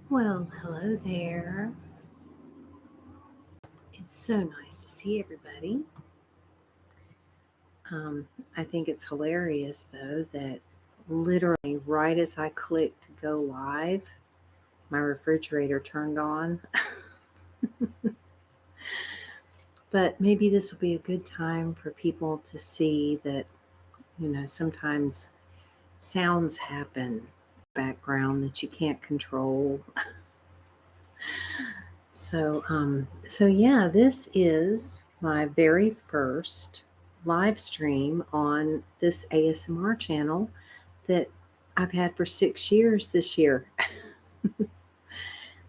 Well, hello there. It's so nice to see everybody. Um, I think it's hilarious, though, that literally right as I clicked to go live, my refrigerator turned on. But maybe this will be a good time for people to see that, sometimes sounds happen in the background that you can't control. So yeah, this is my very first live stream on this ASMR channel that I've had for 6 years this year.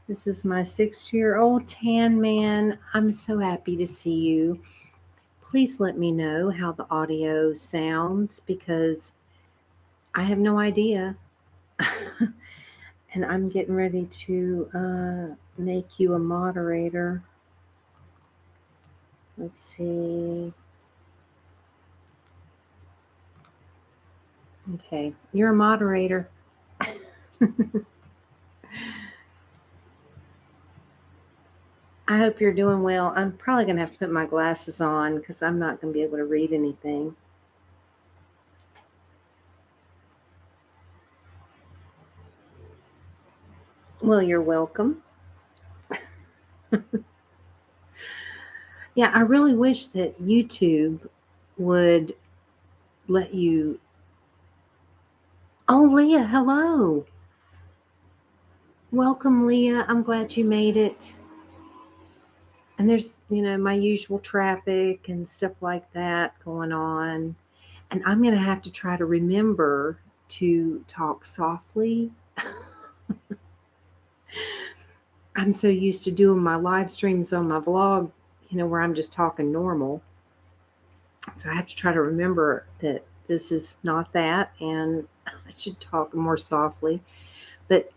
This is my 6-year-old tan man. I'm so happy to see you. Please let me know how the audio sounds because I have no idea. And I'm getting ready to make you a moderator. Let's see. Okay, you're a moderator. I hope you're doing well. I'm probably going to have to put my glasses on because I'm not going to be able to read anything. Well, you're welcome. Yeah, I really wish that YouTube would let you. Oh, Leah, hello. Welcome, Leah. I'm glad you made it. And there's, my usual traffic and stuff like that going on. And I'm going to have to try to remember to talk softly. I'm so used to doing my live streams on my vlog, where I'm just talking normal. So I have to try to remember that this is not that and I should talk more softly. But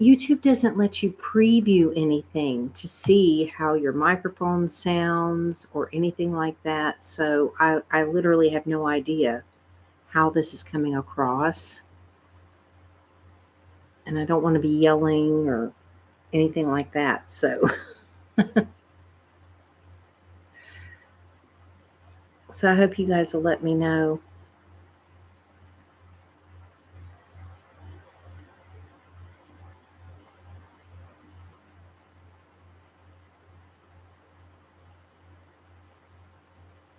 YouTube doesn't let you preview anything to see how your microphone sounds or anything like that. So I literally have no idea how this is coming across. And I don't want to be yelling or anything like that. So I hope you guys will let me know.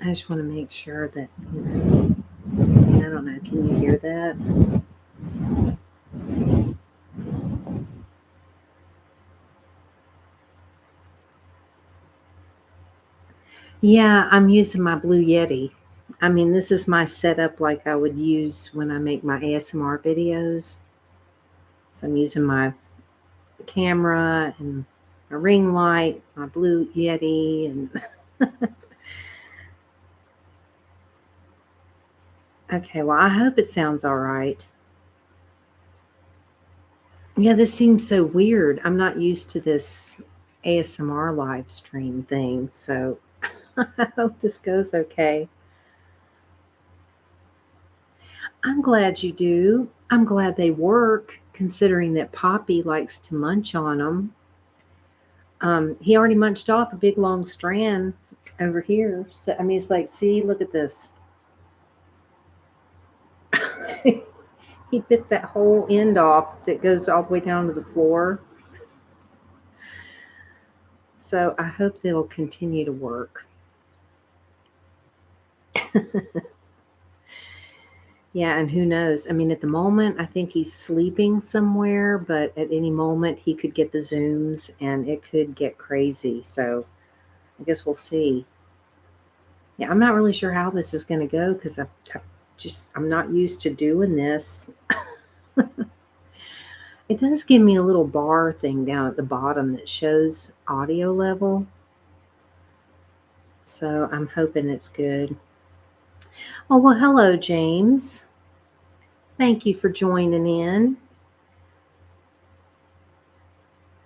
I just want to make sure that, I don't know, can you hear that? Yeah, I'm using my Blue Yeti. I mean, this is my setup like I would use when I make my ASMR videos. So I'm using my camera and a ring light, my Blue Yeti, and okay, well, I hope it sounds all right. Yeah, this seems so weird. I'm not used to this ASMR live stream thing, so I hope this goes okay. I'm glad you do. I'm glad they work, considering that Poppy likes to munch on them. He already munched off a big long strand over here. So I mean, it's like, see, look at this. He bit that whole end off that goes all the way down to the floor. So I hope they'll continue to work. Yeah, and who knows? I mean, at the moment, I think he's sleeping somewhere, but at any moment, he could get the zooms and it could get crazy. So I guess we'll see. Yeah, I'm not really sure how this is going to go because I'm not used to doing this. It does give me a little bar thing down at the bottom that shows audio level. So I'm hoping it's good. Oh, well, hello, James. Thank you for joining in.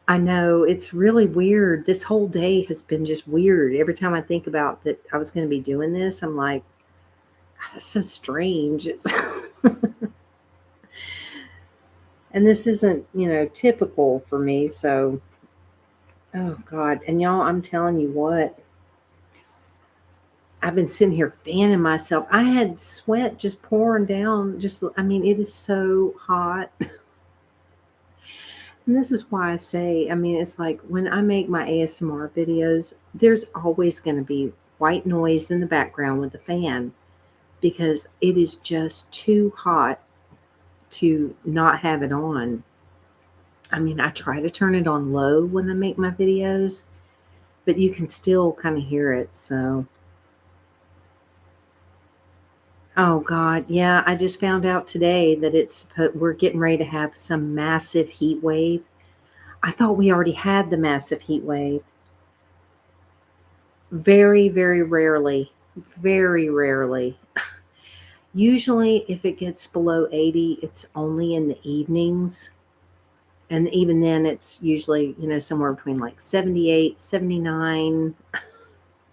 I know it's really weird. This whole day has been just weird. Every time I think about that I was going to be doing this, I'm like, God, that's so strange. And this isn't, typical for me. So, oh God. And y'all, I'm telling you what, I've been sitting here fanning myself. I had sweat just pouring down. I mean, it is so hot. And this is why I say, I mean, it's like when I make my ASMR videos, there's always going to be white noise in the background with the fan because it is just too hot to not have it on. I mean, I try to turn it on low when I make my videos, but you can still kind of hear it. So, oh God, yeah, I just found out today that we're getting ready to have some massive heat wave. I thought we already had the massive heat wave. Very, very rarely. Very rarely. Usually, if it gets below 80, it's only in the evenings. And even then, it's usually, somewhere between like 78, 79.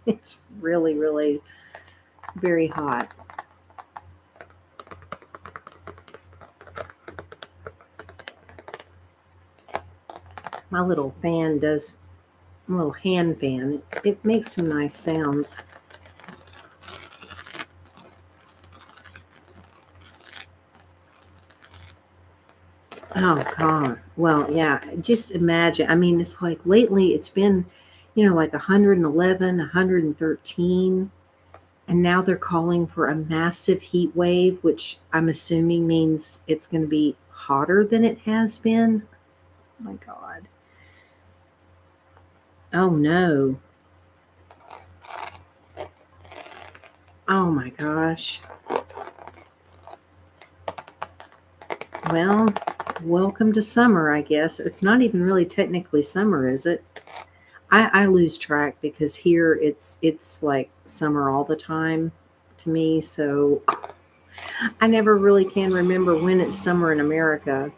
It's really, really very hot. My little hand fan, it makes some nice sounds. Oh God. Well, yeah, just imagine. I mean, it's like lately it's been, like 111, 113, and now they're calling for a massive heat wave, which I'm assuming means it's going to be hotter than it has been. Oh my God. Oh no. Oh my gosh. Well, welcome to summer, I guess. It's not even really technically summer, is it? I lose track because here it's like summer all the time to me, so I never really can remember when it's summer in America.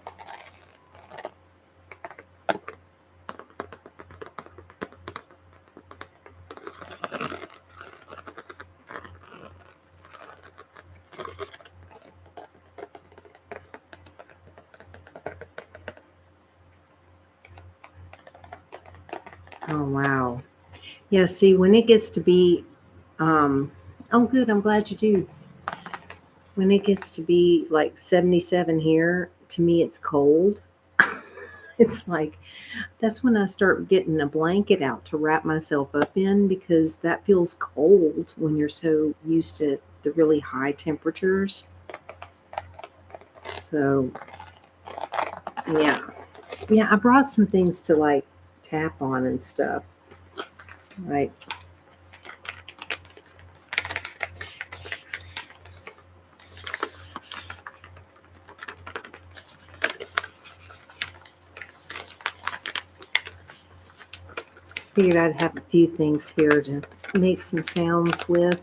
Oh wow. Yeah, see, when it gets to be oh good, I'm glad you do. When it gets to be like 77 here, to me it's cold. It's like that's when I start getting a blanket out to wrap myself up in because that feels cold when you're so used to the really high temperatures. So, yeah. Yeah, I brought some things to like tap on and stuff. Right. Figured I'd have a few things here to make some sounds with.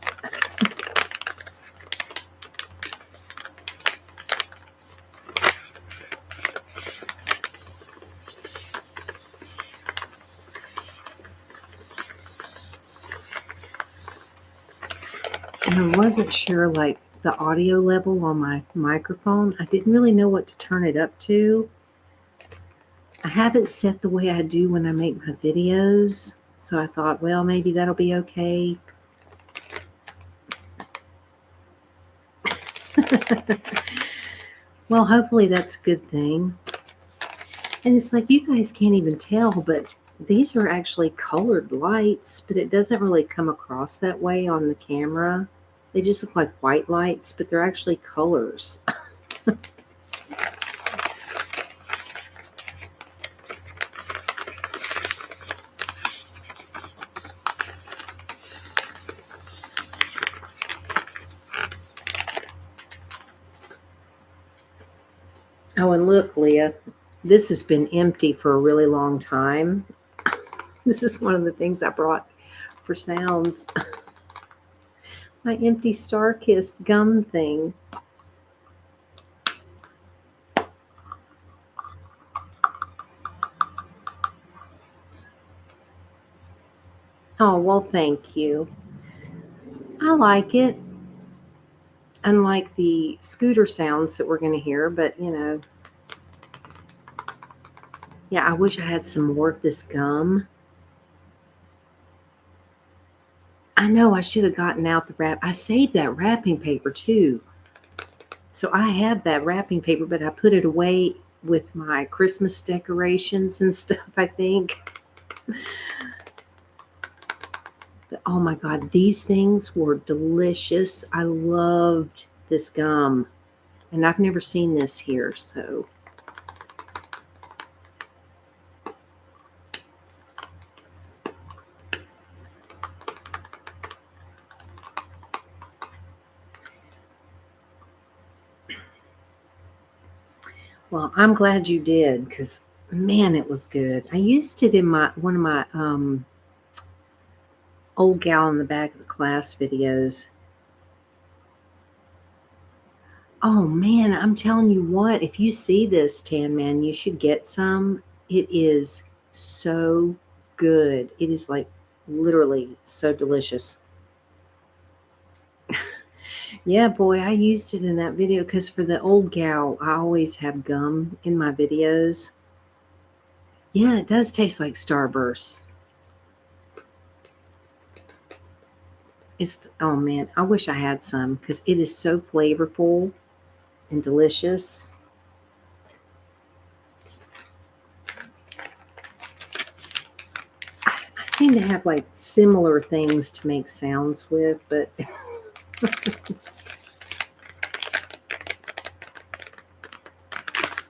And I wasn't sure like the audio level on my microphone. I didn't really know what to turn it up to. I have it set the way I do when I make my videos. So I thought, well, maybe that'll be okay. Well, hopefully that's a good thing. And it's like you guys can't even tell, but these are actually colored lights, but it doesn't really come across that way on the camera. They just look like white lights, but they're actually colors. Oh, and look, Leah, this has been empty for a really long time. This is one of the things I brought for sounds. My empty star-kissed gum thing. Oh, well, thank you. I like it. Unlike the scooter sounds that we're going to hear, but Yeah, I wish I had some more of this gum. I know I should have gotten out the wrap. I saved that wrapping paper too. So I have that wrapping paper, but I put it away with my Christmas decorations and stuff, I think. But oh my God, these things were delicious. I loved this gum. And I've never seen this here, so. Well, I'm glad you did because man, it was good. I used it in my one of my old gal in the back of the class videos. Oh man, I'm telling you what, if you see this Tan Man, you should get some. It is so good. It is like literally so delicious. Yeah, boy, I used it in that video because for the old gal, I always have gum in my videos. Yeah, it does taste like Starburst. It's, oh man, I wish I had some because it is so flavorful and delicious. I seem to have like similar things to make sounds with, but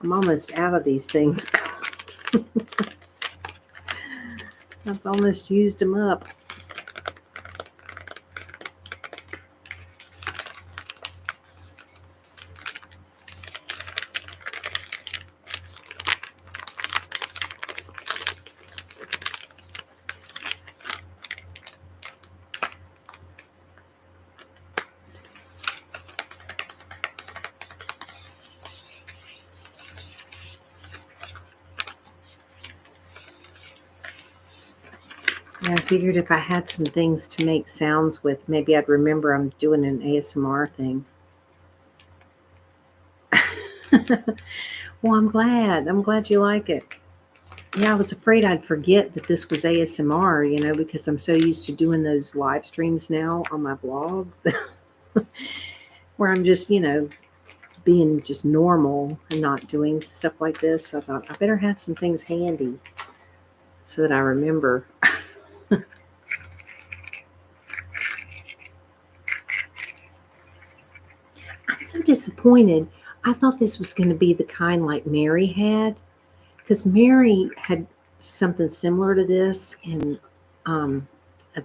I'm almost out of these things. I've almost used them up. Yeah, I figured if I had some things to make sounds with, maybe I'd remember I'm doing an ASMR thing. Well, I'm glad. I'm glad you like it. Yeah, I was afraid I'd forget that this was ASMR, because I'm so used to doing those live streams now on my blog where I'm just, being just normal and not doing stuff like this. So I thought I better have some things handy so that I remember. I'm so disappointed. I thought this was going to be the kind like Mary had, because Mary had something similar to this in a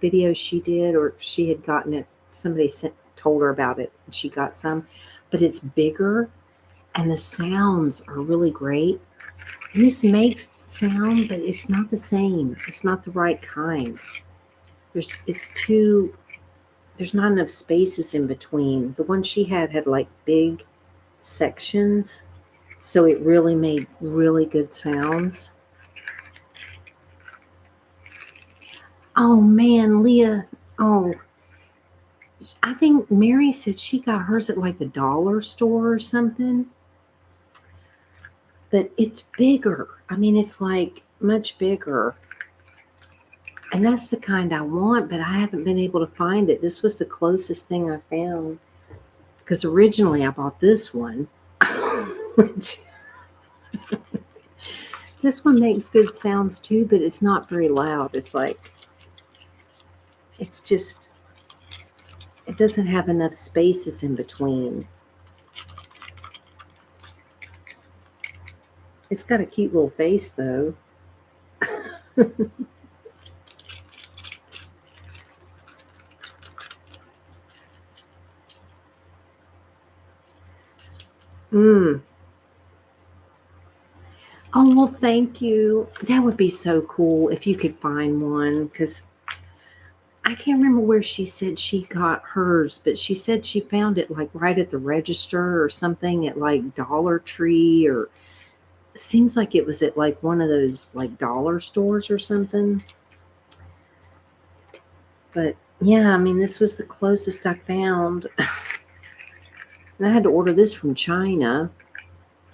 video she did, or she had gotten it. Somebody told her about it, and she got some, but it's bigger, and the sounds are really great. And this makes sound, but it's not the same. It's not the right kind. There's not enough spaces in between. The one she had like big sections, so it really made really good sounds. Oh man, Leah. Oh, I think Mary said she got hers at like the dollar store or something. But it's bigger. I mean, it's like much bigger. And that's the kind I want, but I haven't been able to find it. This was the closest thing I found. Because originally I bought this one. Which this one makes good sounds too, but it's not very loud. It's just, it doesn't have enough spaces in between. It's got a cute little face though. Mm. Oh, well, thank you. That would be so cool if you could find one, because I can't remember where she said she got hers, but she said she found it like right at the register or something at like Dollar Tree, or seems like it was at like one of those like dollar stores or something. But yeah, I mean, this was the closest I found. And I had to order this from China.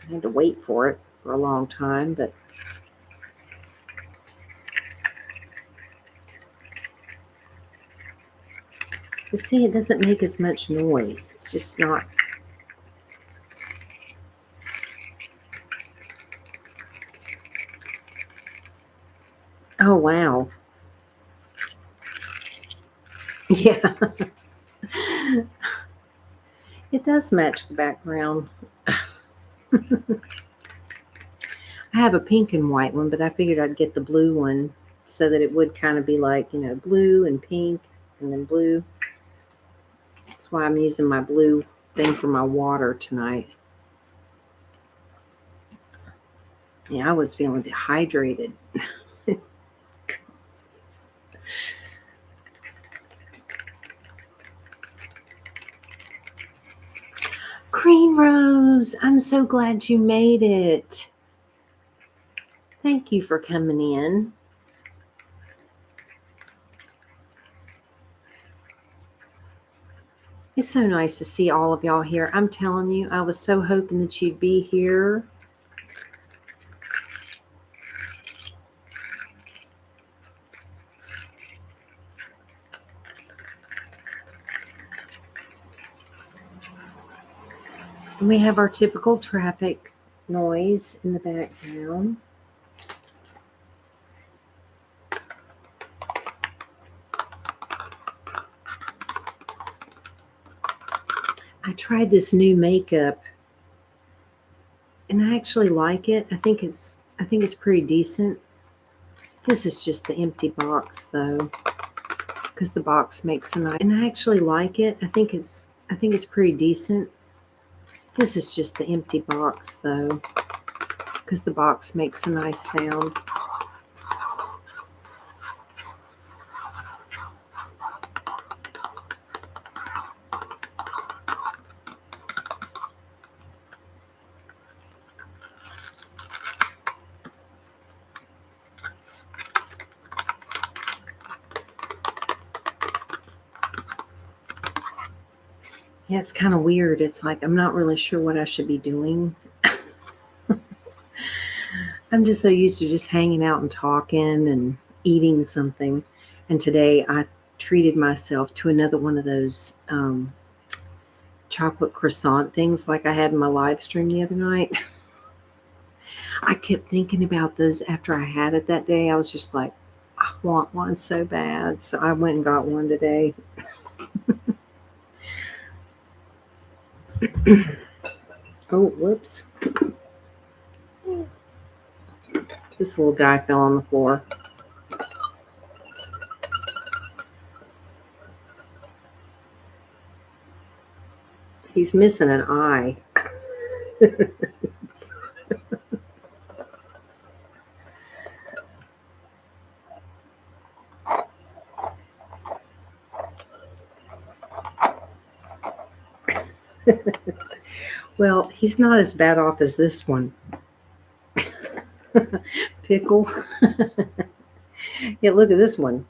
I had to wait for it for a long time, but But see, it doesn't make as much noise. It's just not. Oh, wow. Yeah, it does match the background. I have a pink and white one, but I figured I'd get the blue one so that it would kind of be like, blue and pink and then blue. That's why I'm using my blue thing for my water tonight. Yeah, I was feeling dehydrated. Green Rose, I'm so glad you made it. Thank you for coming in. It's so nice to see all of y'all here. I'm telling you, I was so hoping that you'd be here. And we have our typical traffic noise in the background. I tried this new makeup and I actually like it. I think it's pretty decent. This is just the empty box though, because the box makes a nice, and I actually like it. I think it's pretty decent. This is just the empty box though, because the box makes a nice sound. Yeah, it's kind of weird. It's like I'm not really sure what I should be doing. I'm just so used to just hanging out and talking and eating something. And today I treated myself to another one of those chocolate croissant things like I had in my live stream the other night. I kept thinking about those after I had it that day. I was just like, I want one so bad. So I went and got one today. Oh, whoops. This little guy fell on the floor. He's missing an eye. Well, he's not as bad off as this one. Pickle. Yeah, look at this one.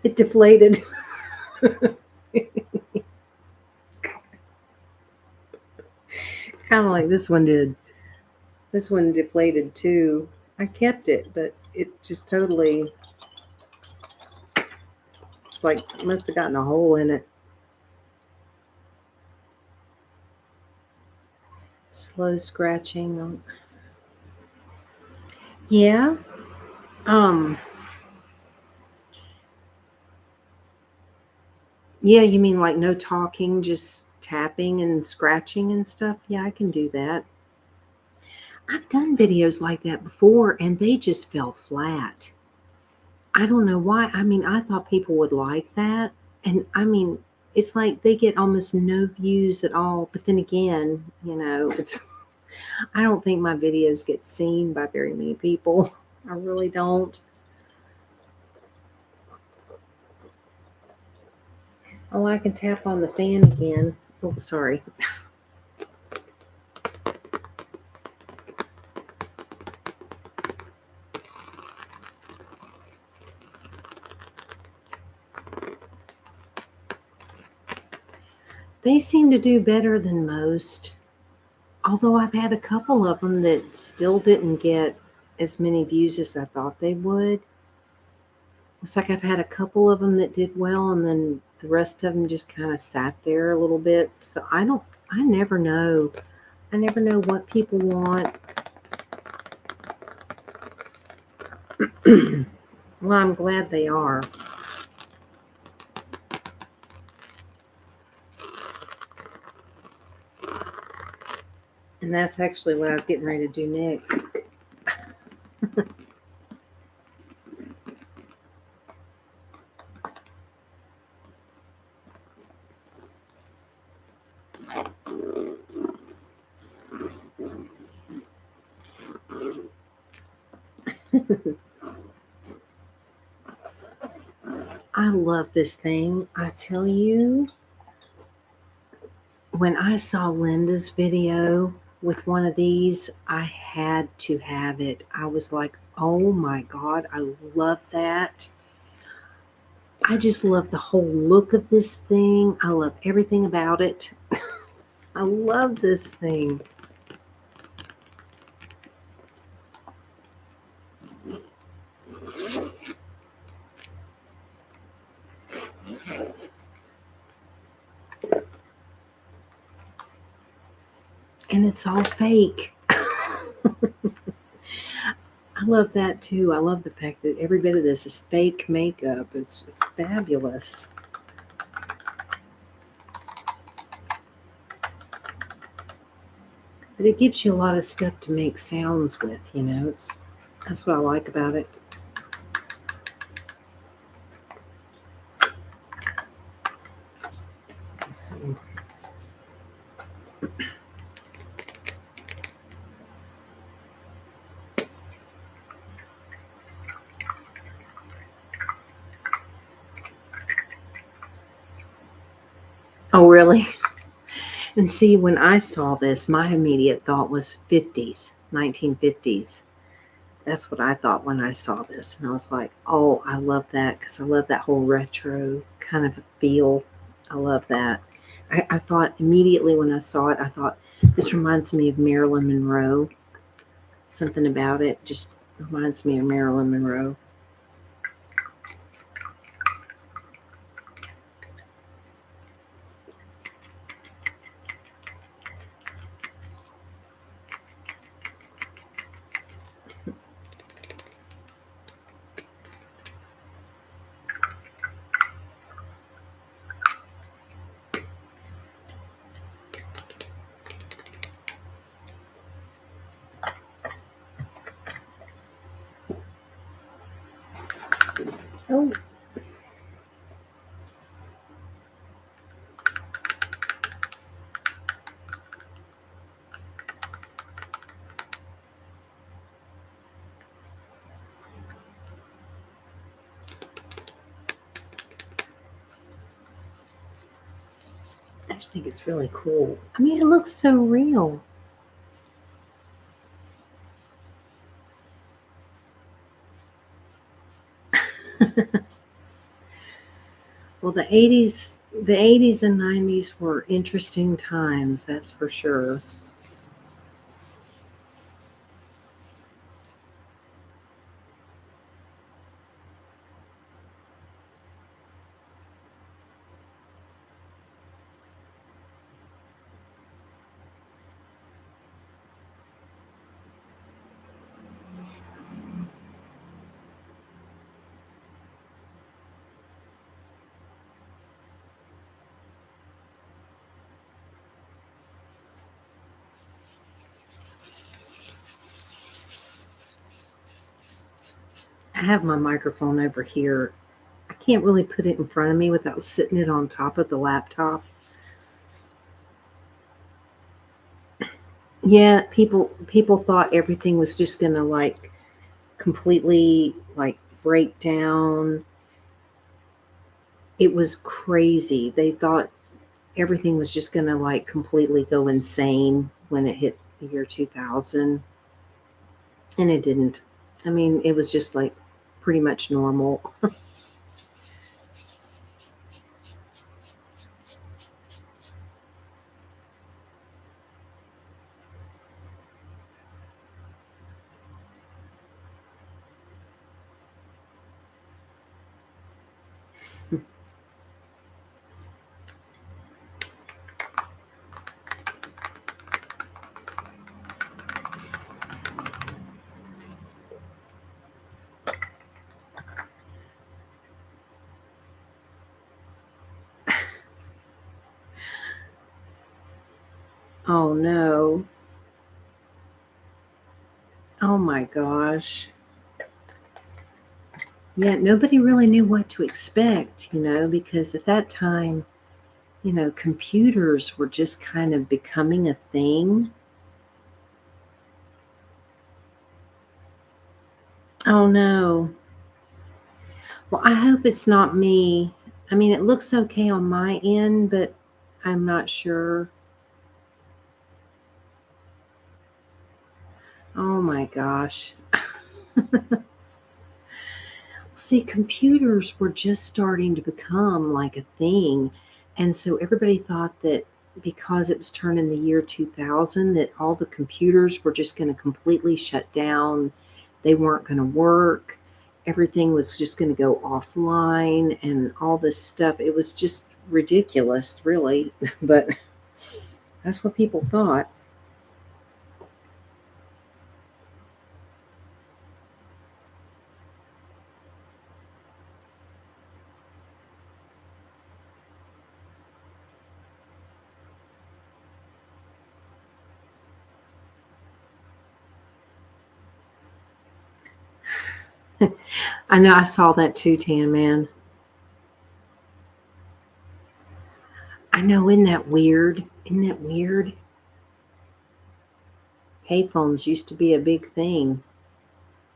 It deflated. Kind of like this one did. This one deflated too. I kept it, but it just totally, it's like it must have gotten a hole in it. Slow scratching. Yeah. Yeah, you mean like no talking, just tapping and scratching and stuff? Yeah, I can do that. I've done videos like that before and they just fell flat. I don't know why. I mean, I thought people would like that. And I mean, it's like they get almost no views at all. But then again, it's, I don't think my videos get seen by very many people. I really don't. Oh, I can tap on the fan again. Oh, sorry. They seem to do better than most. Although I've had a couple of them that still didn't get as many views as I thought they would. It's like I've had a couple of them that did well, and then the rest of them just kind of sat there a little bit. So I never know. I never know what people want. Well, I'm glad they are. And that's actually what I was getting ready to do next. I love this thing. I tell you, when I saw Linda's video with one of these, I had to have it. I was like, oh my God, I love that. I just love the whole look of this thing. I love everything about it. I love this thing. And it's all fake. I love that too. I love the fact that every bit of this is fake makeup. It's fabulous. But it gives you a lot of stuff to make sounds with, you know. That's what I like about it. Let's see. Oh, really? And see, when I saw this, my immediate thought was 50s, 1950s. That's what I thought when I saw this. And I was like, oh, I love that because I love that whole retro kind of feel. I love that. I thought immediately when I saw it, I thought, this reminds me of Marilyn Monroe. Something about it just reminds me of Marilyn Monroe. Oh, I just think it's really cool. I mean, it looks so real. Well, the 80s and 90s were interesting times, that's for sure. I have my microphone over here. I can't really put it in front of me without sitting it on top of the laptop. Yeah, people thought everything was just gonna like completely like break down. It was crazy. They thought everything was just gonna like completely go insane when it hit the year 2000, and it didn't. I mean, it was just like pretty much normal. Oh no. Oh my gosh. Yeah, nobody really knew what to expect, because at that time, computers were just kind of becoming a thing. Oh no. Well, I hope it's not me. I mean, it looks okay on my end, but I'm not sure. Oh my gosh. See, computers were just starting to become like a thing. And so everybody thought that because it was turned in the year 2000, that all the computers were just going to completely shut down. They weren't going to work. Everything was just going to go offline and all this stuff. It was just ridiculous, really. But that's what people thought. I know I saw that too, Tan Man. I know, isn't that weird? Isn't that weird? Payphones used to be a big thing.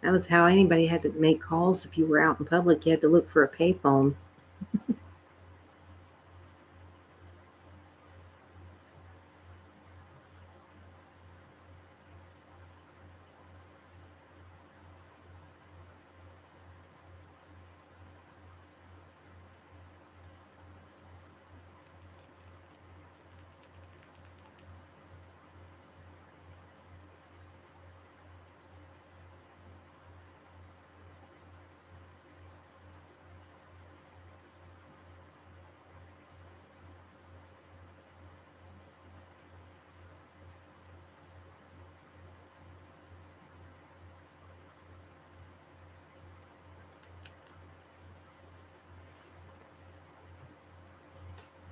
That was how anybody had to make calls. If you were out in public, you had to look for a payphone.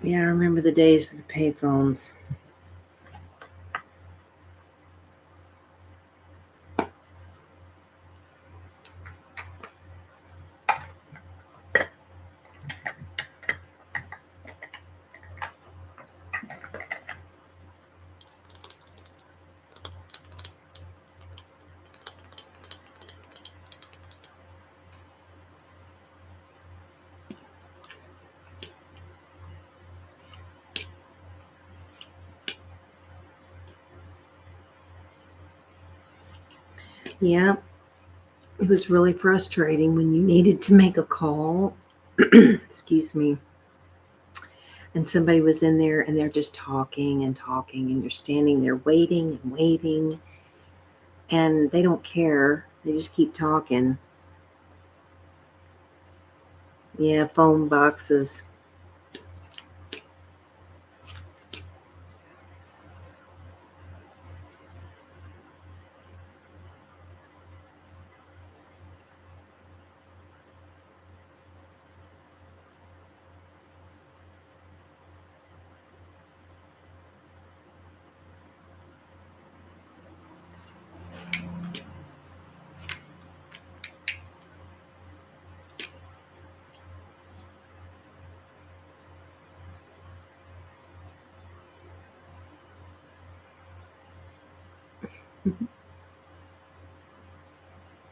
Yeah, I remember the days of the payphones. Yeah, it was really frustrating when you needed to make a call. Excuse me. And somebody was in there and they're just talking and talking, and you're standing there waiting and waiting, and they don't care. They just keep talking. Yeah, phone boxes.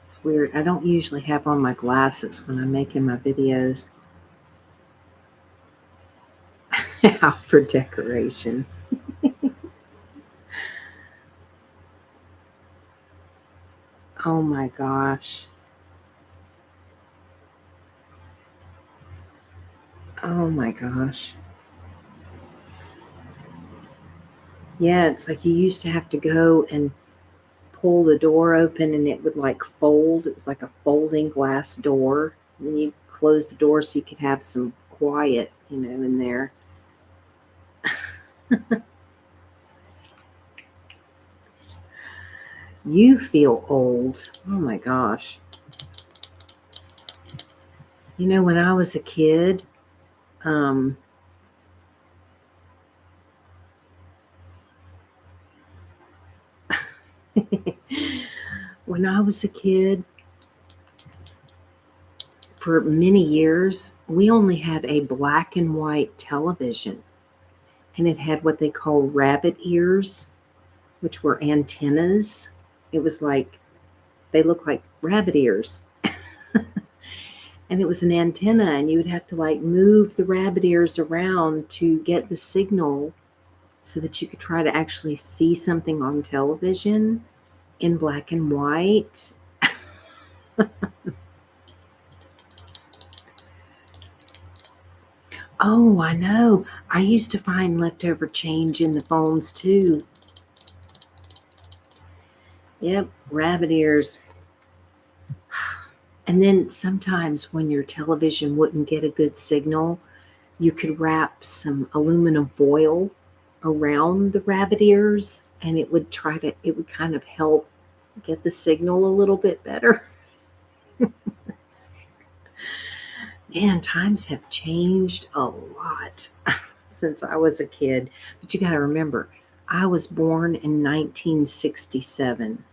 It's weird. I don't usually have on my glasses when I'm making my videos. Out for decoration. Oh my gosh. Oh my gosh. Yeah, it's like you used to have to go and pull the door open and it would like fold. It was like a folding glass door. And you close the door so you could have some quiet, in there. You feel old. Oh my gosh. When I was a kid, um, When I was a kid, for many years, we only had a black and white television, and it had what they call rabbit ears, which were antennas. It was like they looked like rabbit ears. And it was an antenna, and you would have to like move the rabbit ears around to get the signal so that you could try to actually see something on television in black and white. Oh, I know. I used to find leftover change in the phones too. Yep, rabbit ears. And then sometimes when your television wouldn't get a good signal, you could wrap some aluminum foil around the rabbit ears, and it would kind of help get the signal a little bit better. Man, times have changed a lot since I was a kid. But you got to remember, I was born in 1967.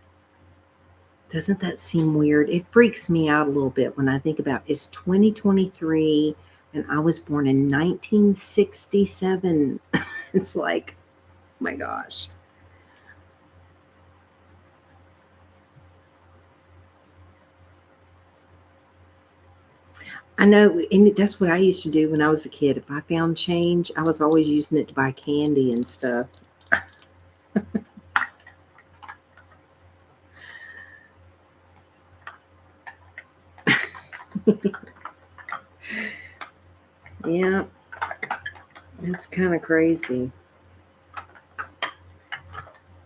Doesn't that seem weird? It freaks me out a little bit when I think about it's 2023 and I was born in 1967. It's like, oh my gosh. I know, and that's what I used to do when I was a kid. If I found change, I was always using it to buy candy and stuff. Yeah, it's kind of crazy.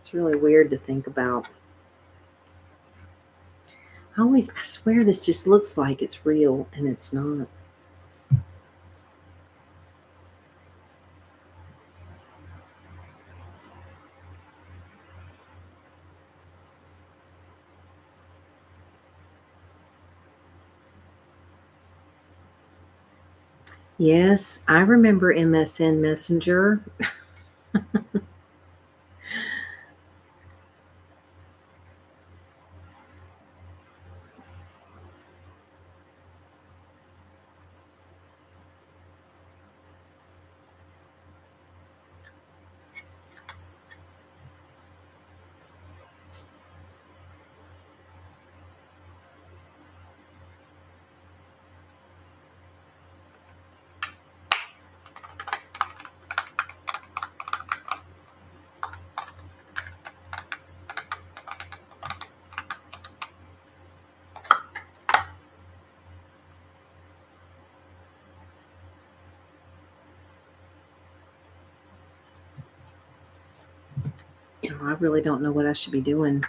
It's really weird to think about. I swear this just looks like it's real and it's not. Yes, I remember MSN Messenger. I really don't know what I should be doing.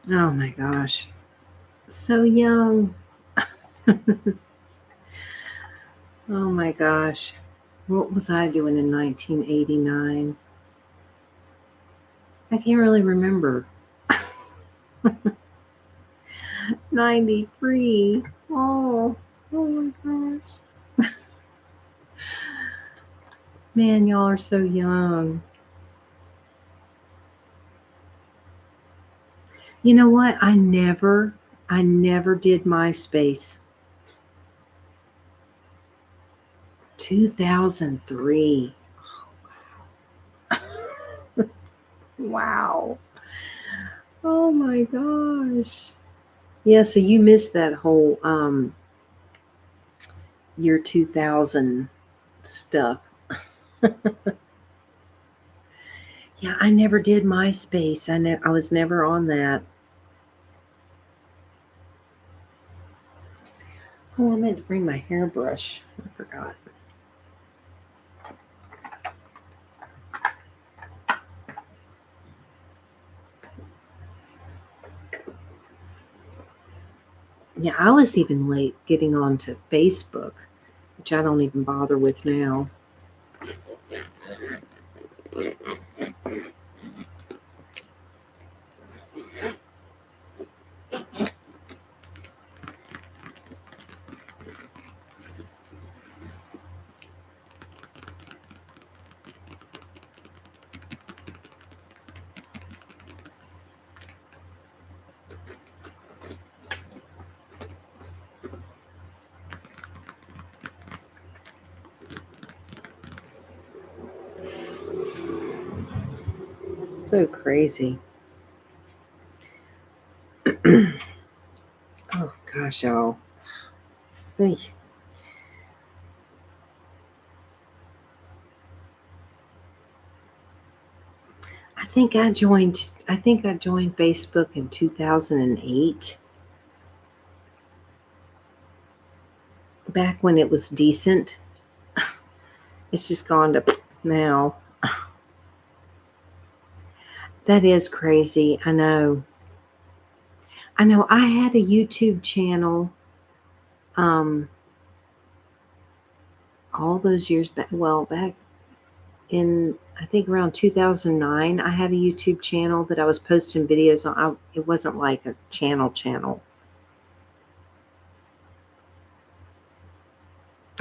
Oh my gosh. So young. Oh my gosh. What was I doing in 1989? I can't really remember. 93. Oh my gosh. Man, y'all are so young. You know what? I never did MySpace. 2003. Wow. Oh my gosh. Yeah, so you missed that whole year 2000 stuff. Yeah, I never did MySpace. I was never on that. Oh, I meant to bring my hairbrush. I forgot. Yeah, I was even late getting onto Facebook, which I don't even bother with now. So crazy. Oh gosh, y'all. Hey, I think I joined Facebook in 2008, back when it was decent. It's just gone to now. That is crazy. I know. I know. I had a YouTube channel um all those years back. Well, back in I think around 2009, I had a YouTube channel that I was posting videos on. It wasn't like a channel.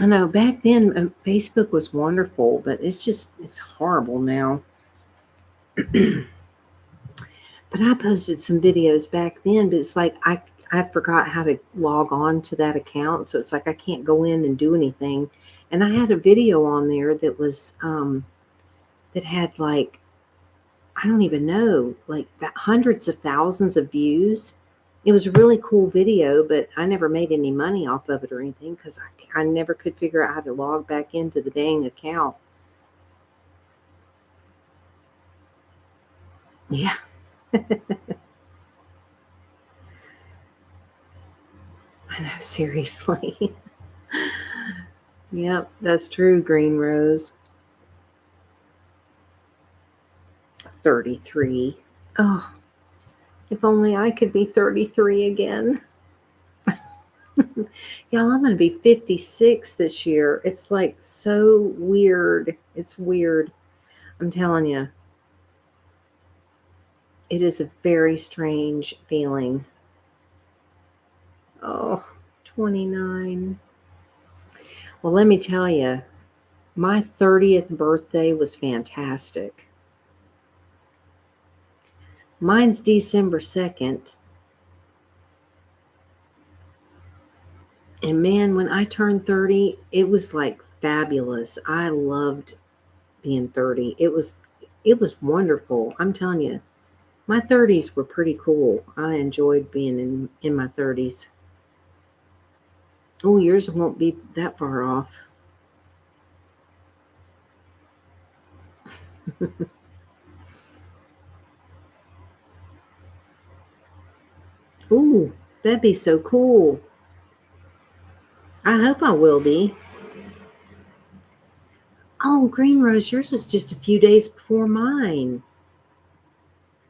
I know back then Facebook was wonderful, but it's horrible now. But I posted some videos back then, but it's like I forgot how to log on to that account, so it's like I can't go in and do anything. And I had a video on there that was that had like I don't even know, like hundreds of thousands of views. It was a really cool video, but I never made any money off of it or anything because I never could figure out how to log back into the dang account. Yeah, I know, seriously. Yep, that's true, Green Rose. 33. Oh, if only I could be 33 again. Y'all, I'm going to be 56 this year. It's like so weird. It's weird. I'm telling you, it is a very strange feeling. Oh, 29. Well, let me tell you, my 30th birthday was fantastic. Mine's December 2nd. And man, when I turned 30, it was like fabulous. I loved being 30. It was wonderful. I'm telling you. My 30s were pretty cool. I enjoyed being in my 30s. Oh, yours won't be that far off. Ooh, that'd be so cool. I hope I will be. Oh, Green Rose, yours is just a few days before mine.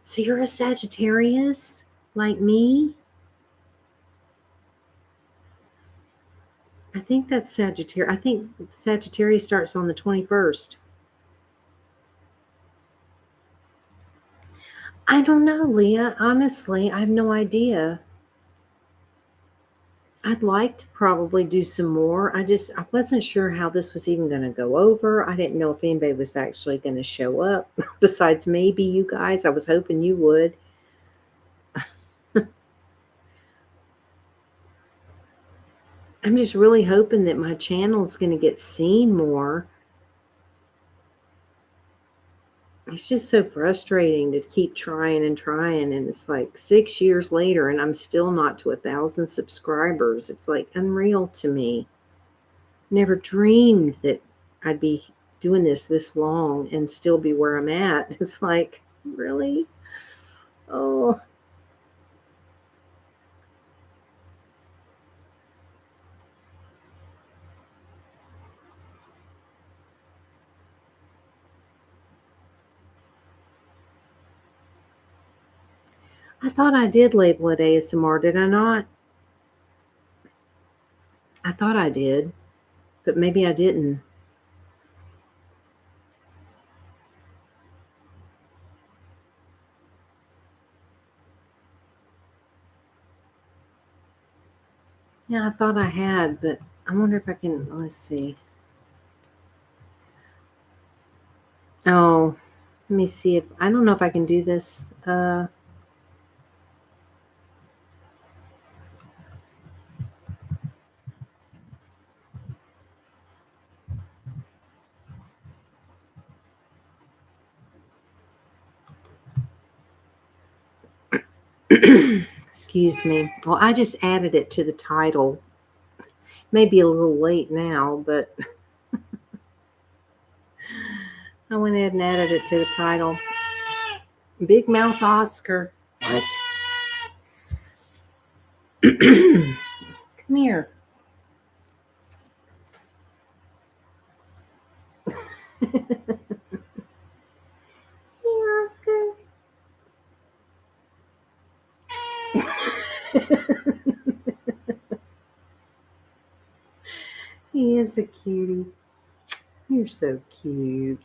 So you're a Sagittarius like me? I think that's Sagittarius. I think Sagittarius starts on the 21st. I don't know, Leah. Honestly, I have no idea. I'd like to probably do some more. I wasn't sure how this was even going to go over. I didn't know if anybody was actually going to show up besides maybe you guys. I was hoping you would. I'm just really hoping that my channel is going to get seen more. It's just so frustrating to keep trying and trying, and it's like 6 years later and I'm still not to 1,000 subscribers. It's like unreal to me. Never dreamed that I'd be doing this long and still be where I'm at. It's like, really? Oh, I thought I did label it ASMR, did I not? I thought I did, but maybe I didn't. Yeah, I thought I had, but I wonder if I can, let's see. Oh, let me see if, I don't know if I can do this. Excuse me. Well, I just added it to the title. Maybe a little late now, but I went ahead and added it to the title. Big Mouth Oscar. What? Come here. Hey, Oscar. He is a cutie. You're so cute.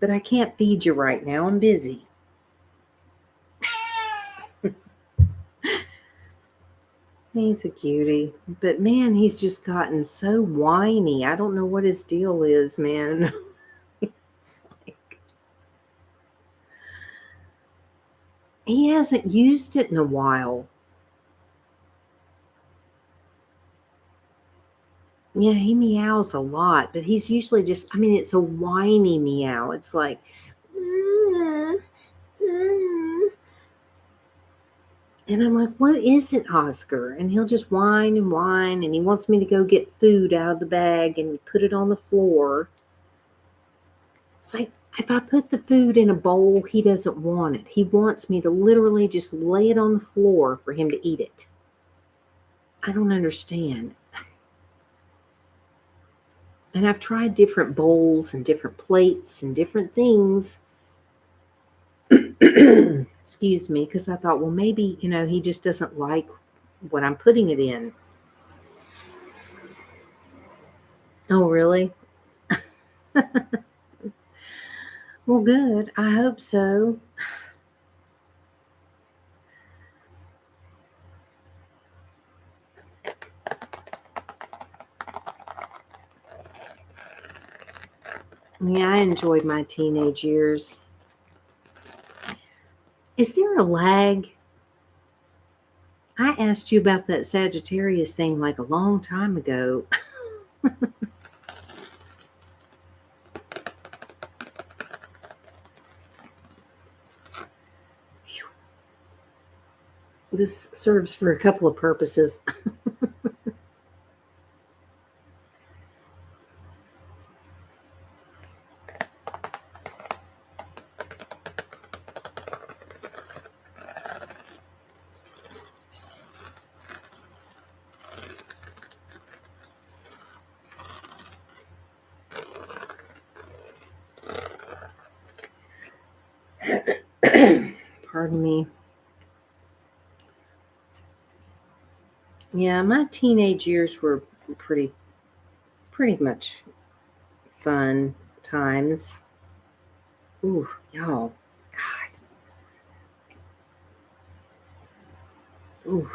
But I can't feed you right now. I'm busy. He's a cutie. But man, he's just gotten so whiny. I don't know what his deal is, man. It's like he hasn't used it in a while. Yeah, he meows a lot, but he's usually just, I mean, it's a whiny meow. It's like, "Mm, mm." And I'm like, what is it, Oscar? And he'll just whine and whine, and he wants me to go get food out of the bag and put it on the floor. It's like, if I put the food in a bowl, he doesn't want it. He wants me to literally just lay it on the floor for him to eat it. I don't understand. And I've tried different bowls and different plates and different things. Excuse me, because I thought, well, maybe, he just doesn't like what I'm putting it in. Oh, really? Well, good. I hope so. Yeah, I enjoyed my teenage years. Is there a lag? I asked you about that Sagittarius thing like a long time ago. This serves for a couple of purposes. Pardon me. Yeah, my teenage years were pretty much fun times. Ooh, y'all. God. Ooh.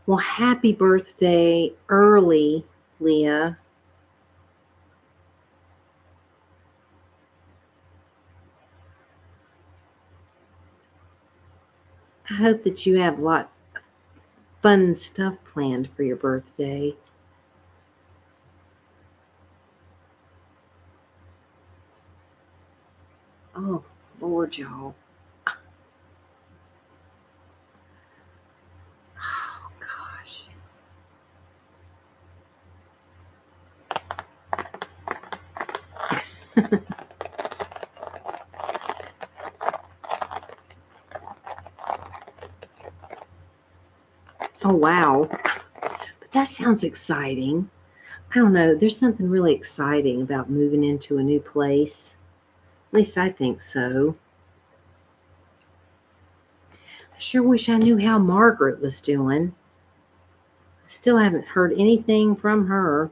Well, happy birthday early, Leah. I hope that you have a lot of fun stuff planned for your birthday. Oh, Lord, y'all. Oh, gosh. Oh, wow. But that sounds exciting. I don't know. There's something really exciting about moving into a new place. At least I think so. I sure wish I knew how Margaret was doing. I still haven't heard anything from her.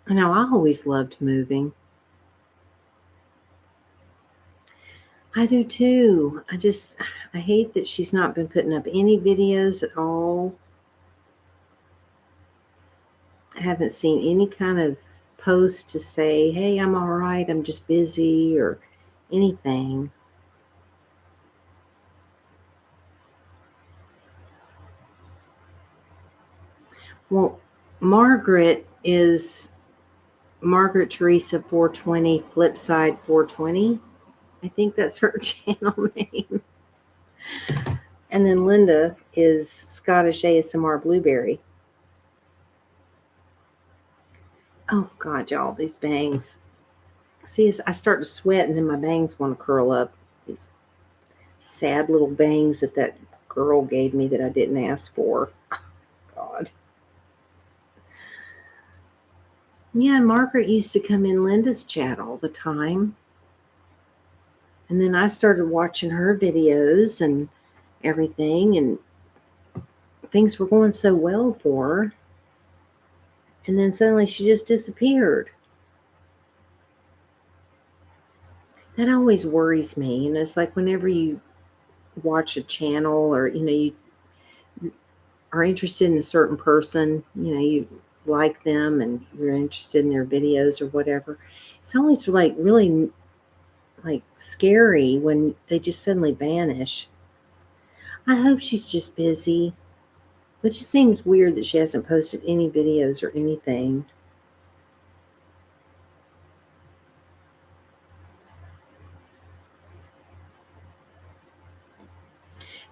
I know I always loved moving. I do too. I hate that she's not been putting up any videos at all. I haven't seen any kind of post to say, hey, I'm all right, I'm just busy or anything. Well, Margaret is Margaret Teresa 420, Flipside 420. I think that's her channel name. And then Linda is Scottish ASMR Blueberry. Oh, God, y'all, these bangs. See, I start to sweat and then my bangs want to curl up. These sad little bangs that girl gave me that I didn't ask for. God. Yeah, Margaret used to come in Linda's chat all the time. And then I started watching her videos and everything, and things were going so well for her. And then suddenly she just disappeared. That always worries me. And it's like whenever you watch a channel or, you are interested in a certain person, you like them and you're interested in their videos or whatever. It's always like really like scary when they just suddenly vanish. I hope she's just busy. It just seems weird that she hasn't posted any videos or anything.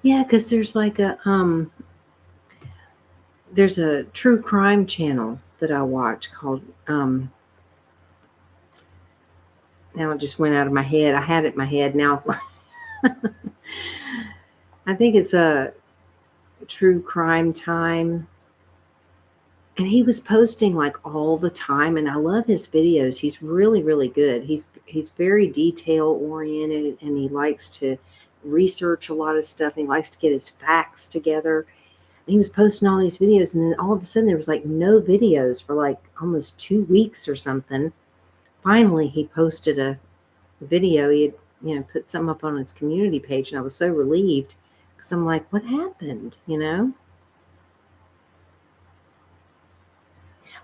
Yeah, because there's a true crime channel that I watch called now it just went out of my head. I had it in my head now. I think it's a true crime time. And he was posting like all the time, and I love his videos. He's really, really good. He's very detail oriented, and he likes to research a lot of stuff. And he likes to get his facts together. And he was posting all these videos, and then all of a sudden there was like no videos for like almost 2 weeks or something. Finally, he posted a video. He had put something up on his community page, and I was so relieved because I'm like, what happened?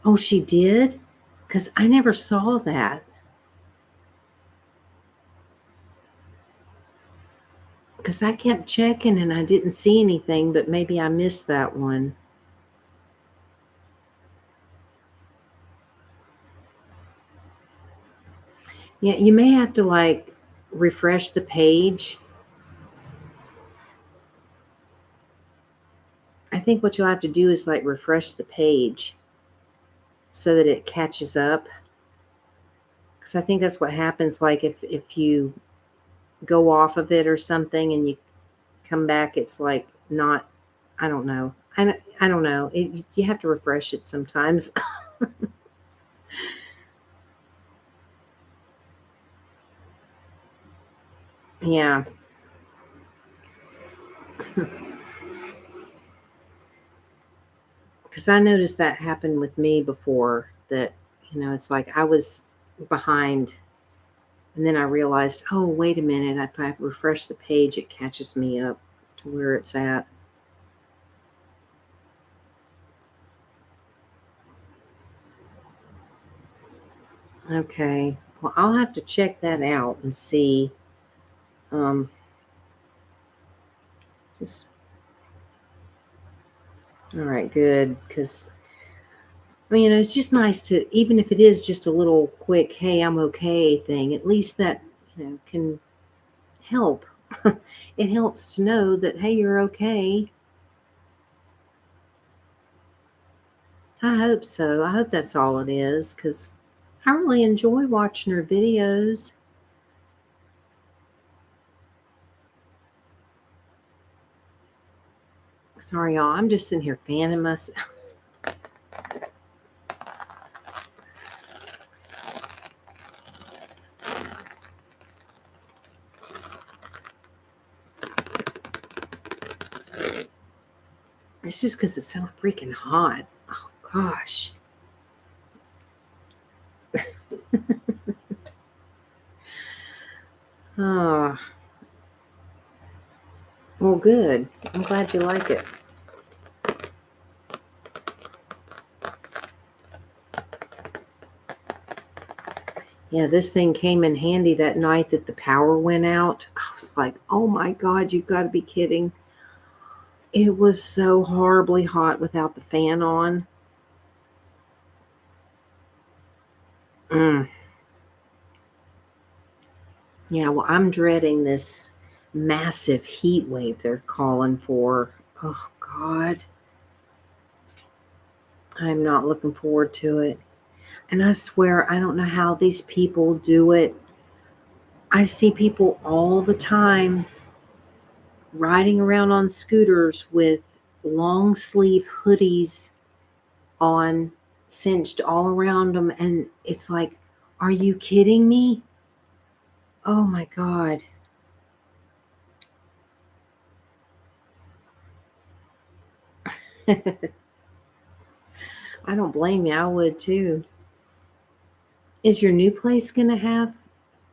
Oh, she did? Because I never saw that. Because I kept checking and I didn't see anything, but maybe I missed that one. Yeah, you may have to like refresh the page. I think what you'll have to do is like refresh the page so that it catches up. Because I think that's what happens. Like if you go off of it or something and you come back, it's like not, I don't know. I don't know. You have to refresh it sometimes. Yeah. Because I noticed that happened with me before that, it's like I was behind and then I realized, oh, wait a minute. If I refresh the page, it catches me up to where it's at. Okay. Well, I'll have to check that out and see. Um, just, all right, good. Because, it's just nice to, even if it is just a little quick, hey, I'm okay thing, at least that, can help. It helps to know that, hey, you're okay. I hope so. I hope that's all it is because I really enjoy watching her videos. Sorry, y'all. I'm just sitting here fanning myself. It's just because it's so freaking hot. Oh, gosh. Oh, well, good. I'm glad you like it. Yeah, this thing came in handy that night that the power went out. I was like, oh my God, you've got to be kidding. It was so horribly hot without the fan on. Mm. Yeah, well, I'm dreading this massive heat wave they're calling for. Oh, God. I'm not looking forward to it. And I swear, I don't know how these people do it. I see people all the time riding around on scooters with long sleeve hoodies on, cinched all around them. And it's like, are you kidding me? Oh my God. I don't blame you. I would too. Is your new place going to have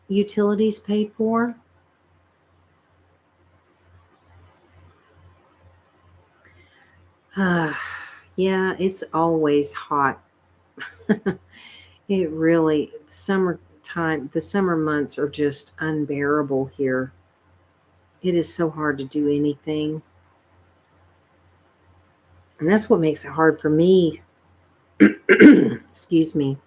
utilities paid for? Yeah, it's always hot. It really, summertime, the summer months are just unbearable here. It is so hard to do anything. And that's what makes it hard for me. Excuse me.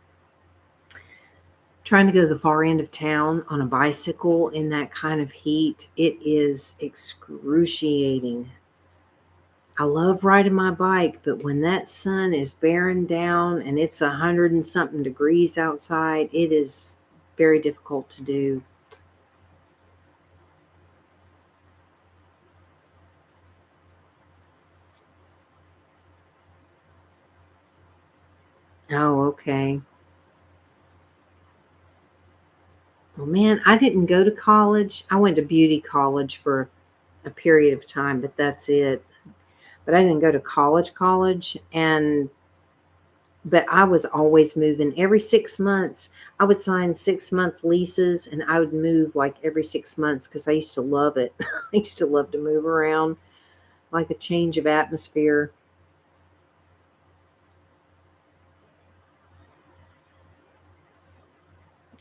Trying to go to the far end of town on a bicycle in that kind of heat, it is excruciating. I love riding my bike, but when that sun is bearing down and it's 100 and something degrees outside, it is very difficult to do. Oh, okay. Well, man, I didn't go to college. I went to beauty college for a period of time, but that's it. But I didn't go to college, and but I was always moving. Every 6 months, I would sign 6 month leases, and I would move like every 6 months because I used to love it. I used to love to move around, like a change of atmosphere.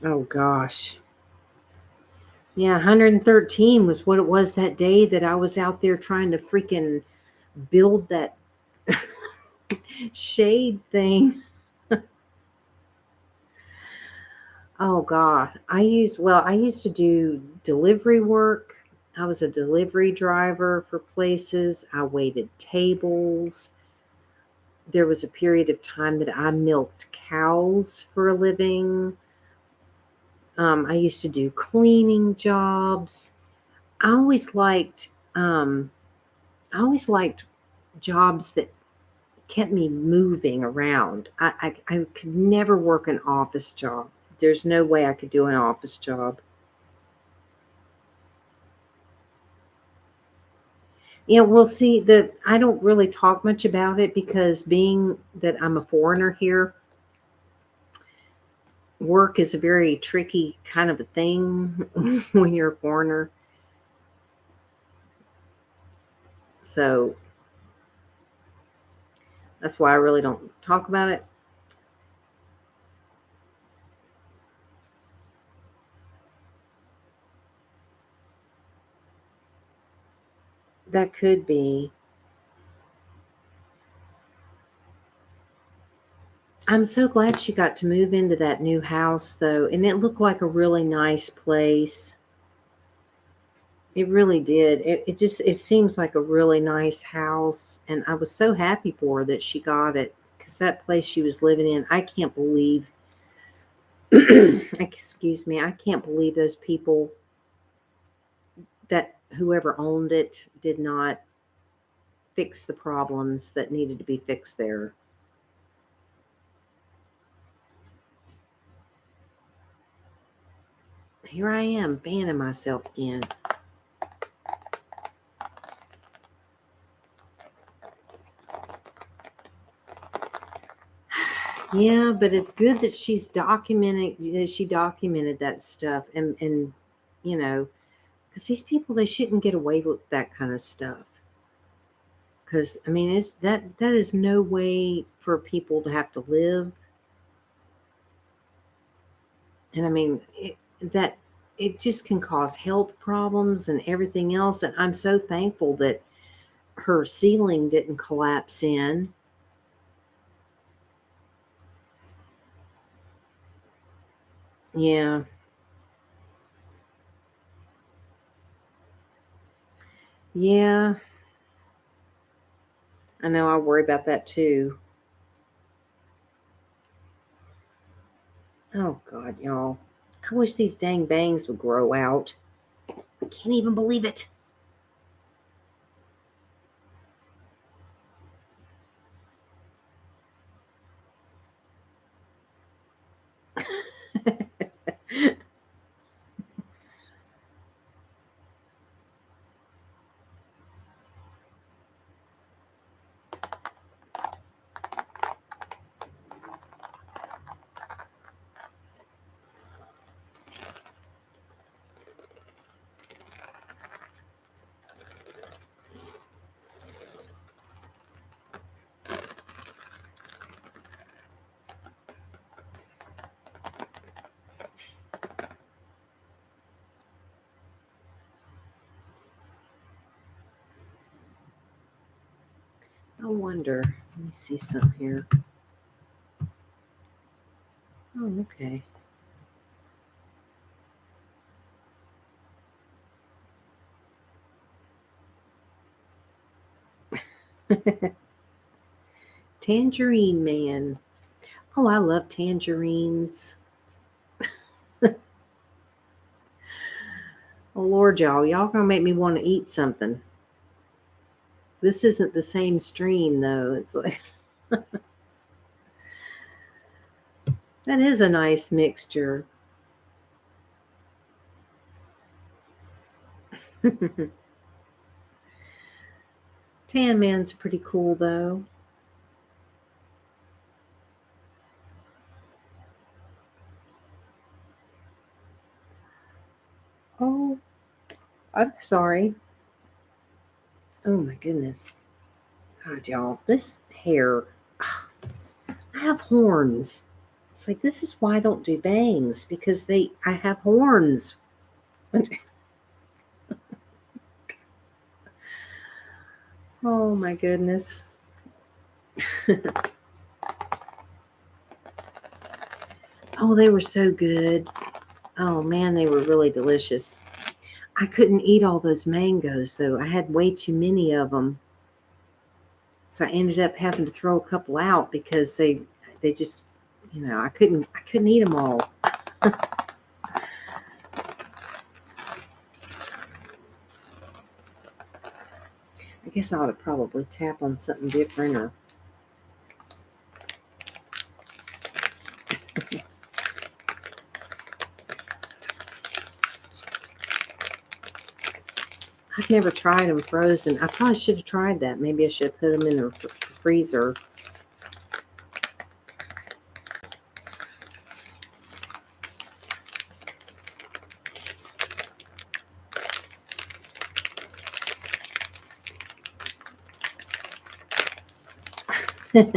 Oh gosh. Yeah, 113 was what it was that day that I was out there trying to freaking build that shade thing. Oh God. I used to do delivery work. I was a delivery driver for places. I waited tables. There was a period of time that I milked cows for a living. I used to do cleaning jobs. I always liked um, I always liked jobs that kept me moving around. I could never work an office job. There's no way I could do an office job. Yeah, well, see, the I don't really talk much about it because being that I'm a foreigner here, work is a very tricky kind of a thing when you're a foreigner. So that's why I really don't talk about it. That could be. I'm so glad she got to move into that new house, though, and it looked like a really nice place. It really did. It seems like a really nice house, and I was so happy for her that she got it because that place she was living in, I can't believe. Excuse me, I can't believe those people that whoever owned it did not fix the problems that needed to be fixed there. Here I am fanning myself again. Yeah, but it's good that she documented that stuff, and you know, because these people, they shouldn't get away with that kind of stuff. Because I mean, it's that is no way for people to have to live. And I mean, that it just can cause health problems and everything else. And I'm so thankful that her ceiling didn't collapse in. Yeah. Yeah. I know I worry about that too. Oh God, y'all. I wish these dang bangs would grow out. I can't even believe it. I wonder. Let me see something here. Oh, okay. Tangerine Man. Oh, I love tangerines. Oh Lord, y'all gonna make me want to eat something. This isn't the same stream though. It's like that is a nice mixture. Tan Man's pretty cool though. Oh, I'm sorry. Oh my goodness. God, y'all, this hair. I have horns. It's like this is why I don't do bangs because I have horns. Oh my goodness. Oh, they were so good. Oh man, they were really delicious. I couldn't eat all those mangoes though. I had way too many of them. So I ended up having to throw a couple out because they just, I couldn't eat them all. I guess I ought to probably tap on something different or I've never tried them frozen. I probably should have tried that. Maybe I should have put them in the freezer. Well,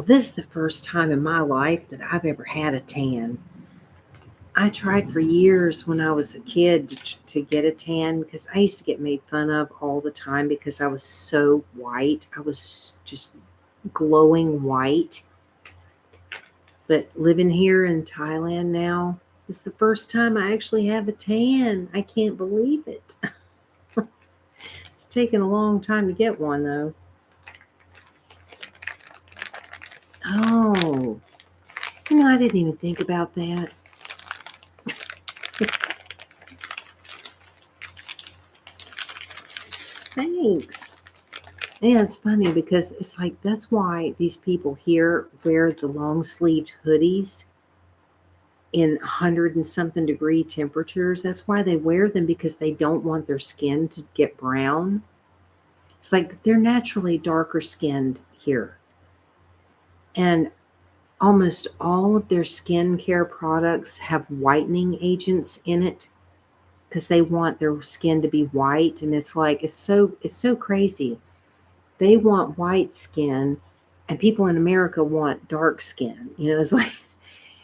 this is the first time in my life that I've ever had a tan. I tried for years when I was a kid to get a tan because I used to get made fun of all the time because I was so white. I was just glowing white. But living here in Thailand now, it's the first time I actually have a tan. I can't believe it. It's taken a long time to get one though. Oh, I didn't even think about that. Thanks. Yeah, it's funny because it's like that's why these people here wear the long sleeved hoodies in 100 and something degree temperatures. That's why they wear them because they don't want their skin to get brown. It's like they're naturally darker skinned here. And almost all of their skincare products have whitening agents in it because they want their skin to be white. And it's like it's so crazy. They want white skin and people in America want dark skin. It's like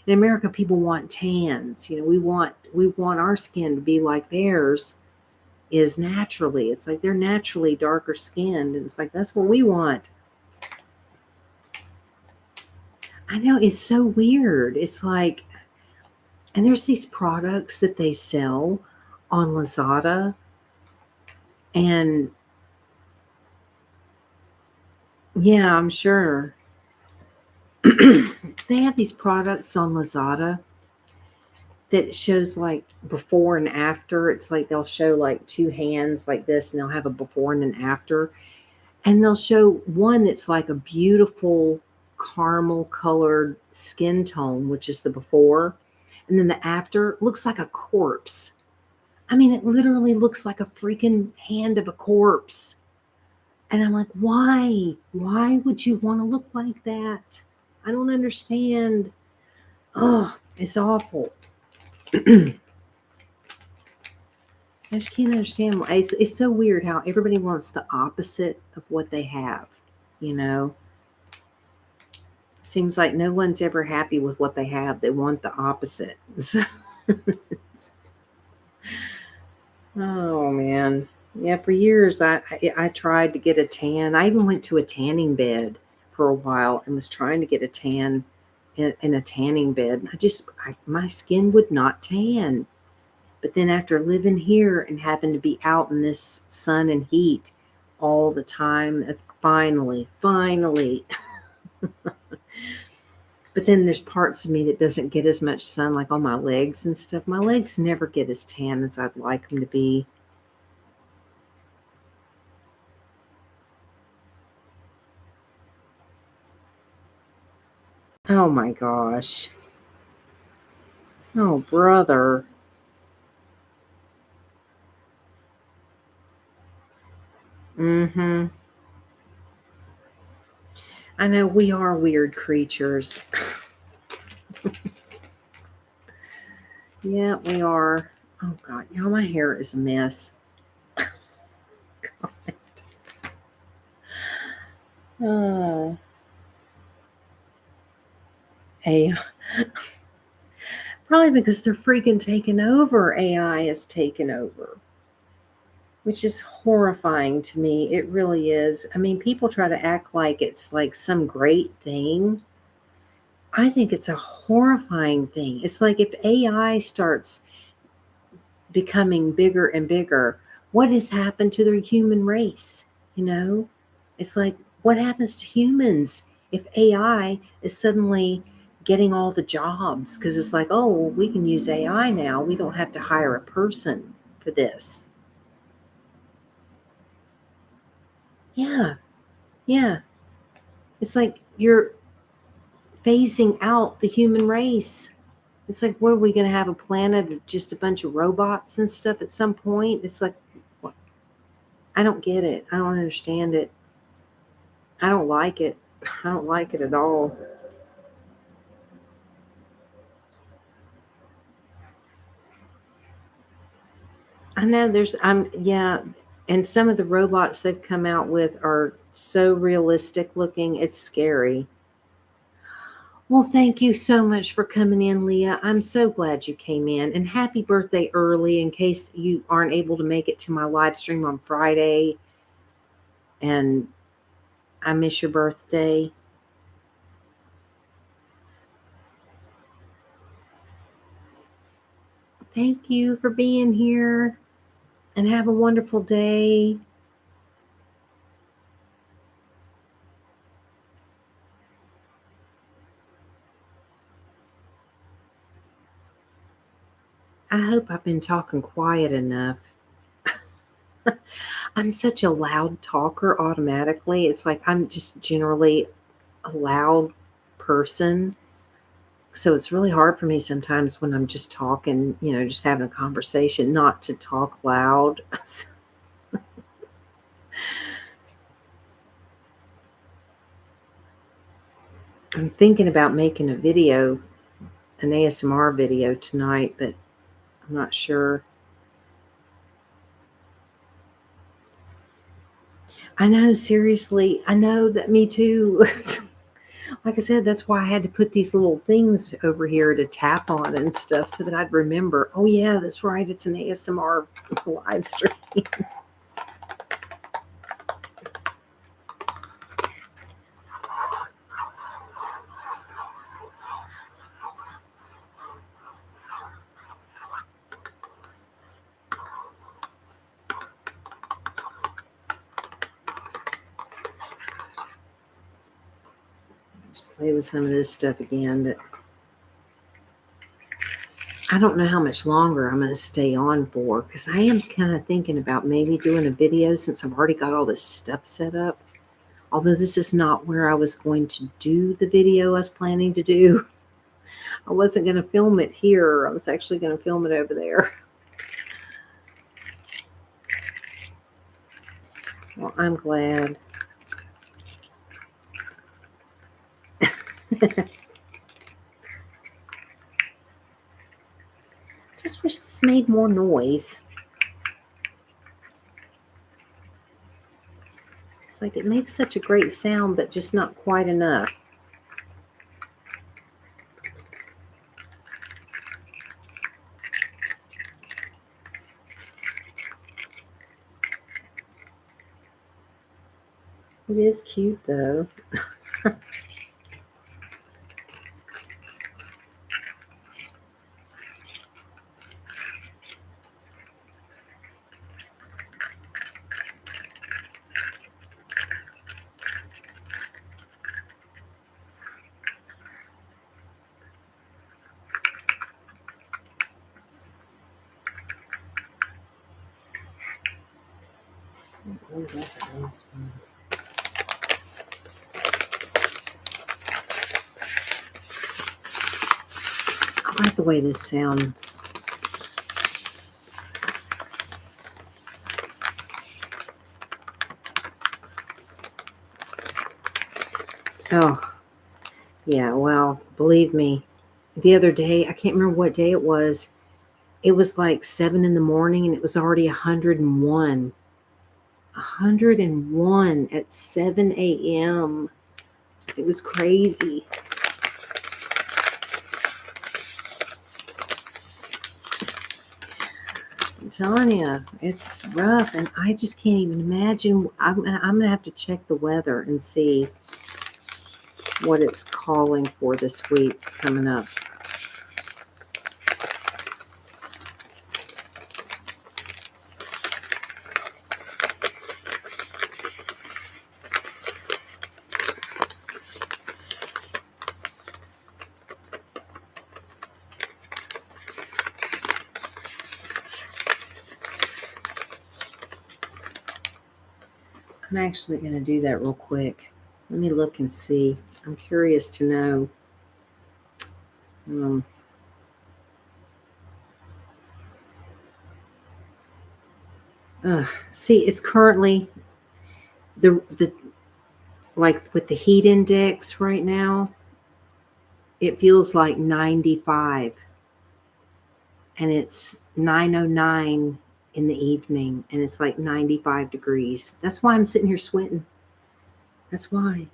in America people want tans. We want our skin to be like theirs is naturally. It's like they're naturally darker skinned and it's like that's what we want. I know, it's so weird. It's like, and there's these products that they sell on Lazada, and yeah, I'm sure. They have these products on Lazada that shows like before and after. It's like they'll show like two hands like this, and they'll have a before and an after. And they'll show one that's like a beautiful caramel colored skin tone, which is the before. And then the after looks like a corpse. I mean, it literally looks like a freaking hand of a corpse. And I'm like, why? Why would you want to look like that? I don't understand. Oh, it's awful. I just can't understand why. It's so weird how everybody wants the opposite of what they have, you know? Seems like no one's ever happy with what they have. They want the opposite. So, oh man. Yeah, for years I tried to get a tan. I even went to a tanning bed for a while and was trying to get a tan in a tanning bed. My skin would not tan. But then after living here and having to be out in this sun and heat all the time, that's finally. But then there's parts of me that doesn't get as much sun, like on my legs and stuff. My legs never get as tan as I'd like them to be. Oh my gosh. Oh, brother. Mm-hmm. I know we are weird creatures. Yeah, we are. Oh God, y'all, my hair is a mess. Oh, hey, probably because they're freaking taking over. AI is taking over, which is horrifying to me. It really is. I mean, people try to act like it's like some great thing. I think it's a horrifying thing. It's like if AI starts becoming bigger and bigger, what has happened to the human race? You know, it's like, what happens to humans if AI is suddenly getting all the jobs? Because it's like, oh, well, we can use AI now. We don't have to hire a person for this. Yeah, yeah. It's like you're phasing out the human race. It's like, what are we going to have, a planet of just a bunch of robots and stuff at some point? It's like, what? I don't get it. I don't understand it. I don't like it. I don't like it at all. I know yeah, and some of the robots they've come out with are so realistic looking, it's scary. Well, thank you so much for coming in, Leah. I'm so glad you came in, and happy birthday early in case you aren't able to make it to my live stream on Friday and I miss your birthday. Thank you for being here and have a wonderful day. I hope I've been talking quiet enough. I'm such a loud talker automatically. It's like I'm just generally a loud person. So it's really hard for me sometimes when I'm just talking, just having a conversation, not to talk loud. I'm thinking about making a video, an ASMR video tonight, but I'm not sure. I know, seriously. I know that, me too. Like I said, that's why I had to put these little things over here to tap on and stuff so that I'd remember, oh, yeah, that's right. It's an ASMR live stream. play with some of this stuff again, but I don't know how much longer I'm going to stay on for, because I am kind of thinking about maybe doing a video since I've already got all this stuff set up. Although this is not where I was going to do the video I was planning to do. I wasn't going to film it here. I was actually going to film it over there. Well, I'm glad. Just wish this made more noise. It's like it makes such a great sound, but just not quite enough. It is cute though. Oh, that's a nice one. I like the way this sounds. Oh, yeah, well, believe me, the other day, I can't remember what day it was like 7 in the morning and it was already 101. 101 at 7 a.m. It was crazy. I'm telling you, it's rough, and I just can't even imagine. I'm going to have to check the weather and see what it's calling for this week coming up. I'm actually going to do that real quick. Let me look and see. I'm curious to know. See, it's currently the like with the heat index right now, it feels like 95, and it's 9:09 in the evening, and it's like 95 degrees. That's why I'm sitting here sweating. That's why.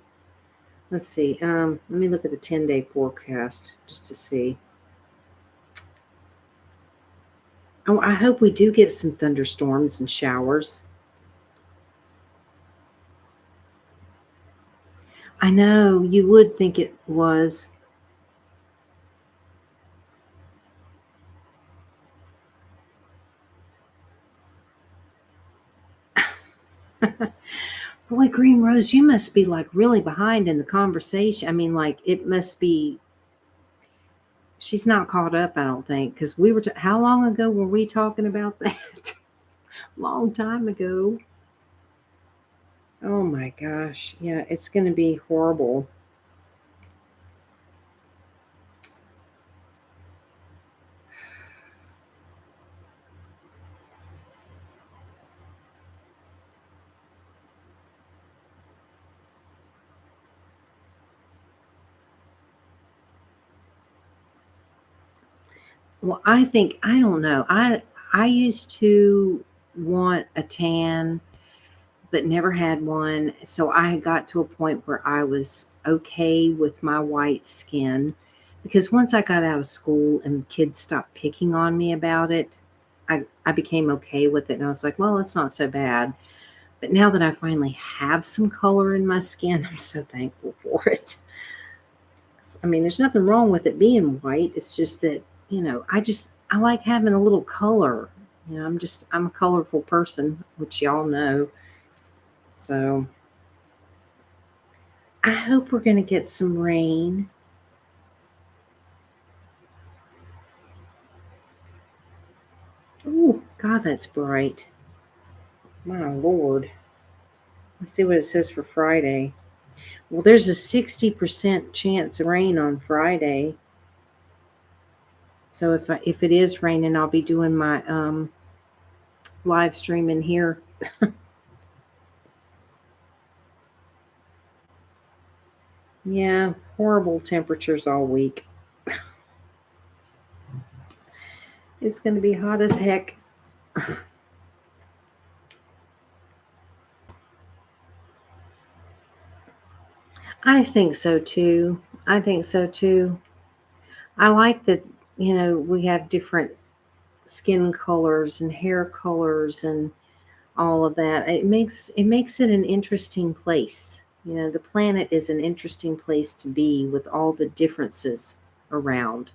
Let's see. Let me look at the 10-day forecast just to see. Oh, I hope we do get some thunderstorms and showers. I know, you would think it was. Boy, Green Rose, you must be like really behind in the conversation. I mean, like it must be. She's not caught up, I don't think, because we were. How long ago were we talking about that? Long time ago. Oh my gosh. Yeah, it's going to be horrible. Well, I think I don't know. I used to want a tan, but never had one. So I got to a point where I was okay with my white skin, because once I got out of school and kids stopped picking on me about it, I became okay with it. And I was like, well, it's not so bad. But now that I finally have some color in my skin, I'm so thankful for it. I mean, there's nothing wrong with it being white. It's just that, I like having a little color. I'm a colorful person, which y'all know. So I hope we're going to get some rain. Oh, God, that's bright. My Lord. Let's see what it says for Friday. Well, there's a 60% chance of rain on Friday. So if it is raining, I'll be doing my live stream in here. Yeah, horrible temperatures all week. It's going to be hot as heck. I think so too. I think so too. I like that, we have different skin colors and hair colors and all of that. It makes it an interesting place. The planet is an interesting place to be with all the differences around.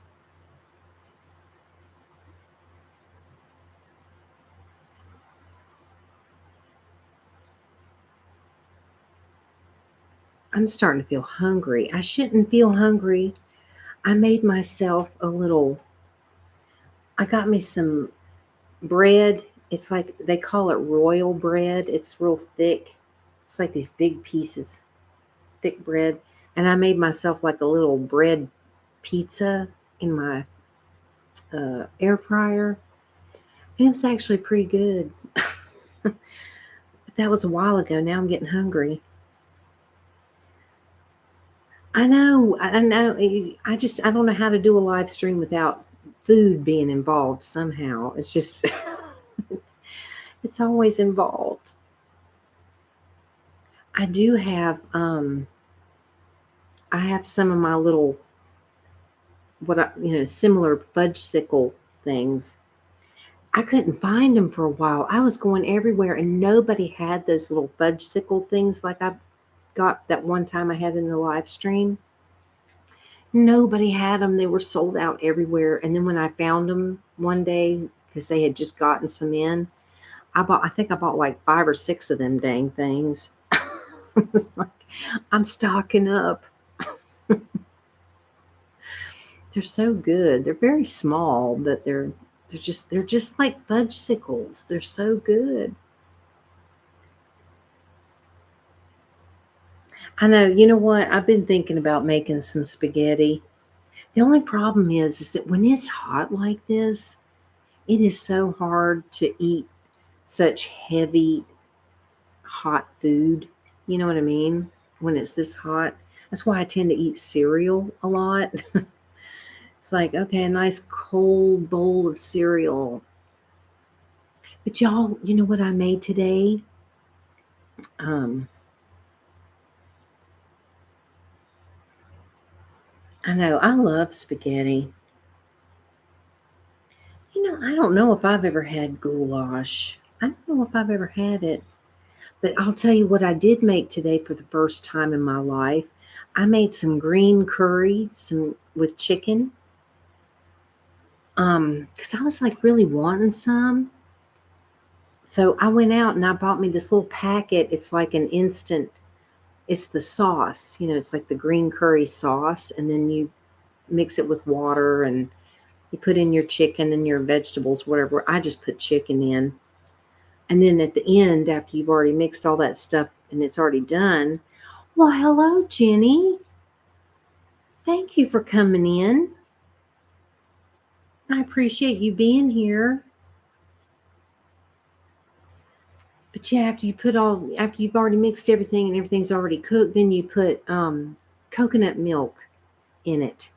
I'm starting to feel hungry. I shouldn't feel hungry. I made myself I got me some bread. It's like they call it royal bread. It's real thick. It's like these big pieces, thick bread. And I made myself like a little bread pizza in my air fryer. And it was actually pretty good. But that was a while ago. Now I'm getting hungry. I know. I know. I don't know how to do a live stream without food being involved somehow. It's just, it's, it's always involved. I do have, I have some of my little, similar fudge things. I couldn't find them for a while. I was going everywhere and nobody had those little fudge things like I got that one time I had in the live stream. Nobody had them. They were sold out everywhere. And then when I found them one day, because they had just gotten some in, I think I bought like 5 or 6 of them dang things. I was like, I'm stocking up. They're so good. They're very small, but they're just like fudge. They're so good. I know. You know what? I've been thinking about making some spaghetti. The only problem is that when it's hot like this, it is so hard to eat such heavy, hot food. You know what I mean? When it's this hot. That's why I tend to eat cereal a lot. It's like, okay, a nice cold bowl of cereal. But y'all, you know what I made today? Um, I know I love spaghetti. I don't know if I've ever had goulash. I don't know if I've ever had it. But I'll tell you what I did make today for the first time in my life. I made some green curry, some with chicken. Because I was like really wanting some. So I went out and I bought me this little packet. It's like an instant, it's the sauce, it's like the green curry sauce, and then you mix it with water and you put in your chicken and your vegetables, whatever. I just put chicken in. And then at the end, after you've already mixed all that stuff and it's already done, well, hello, Jenny. Thank you for coming in. I appreciate you being here. But yeah, after you've already mixed everything and everything's already cooked, then you put coconut milk in it.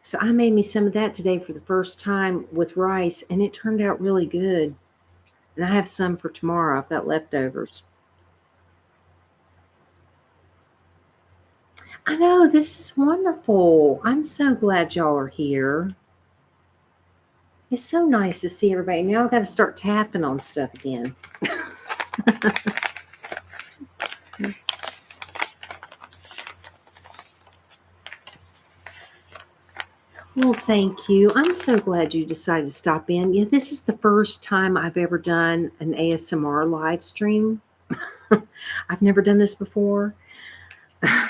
So I made me some of that today for the first time with rice, and it turned out really good. And I have some for tomorrow. I've got leftovers. I know, this is wonderful. I'm so glad y'all are here. It's so nice to see everybody. Now I've got to start tapping on stuff again. Well, thank you. I'm so glad you decided to stop in. Yeah, this is the first time I've ever done an ASMR live stream. I've never done this before. I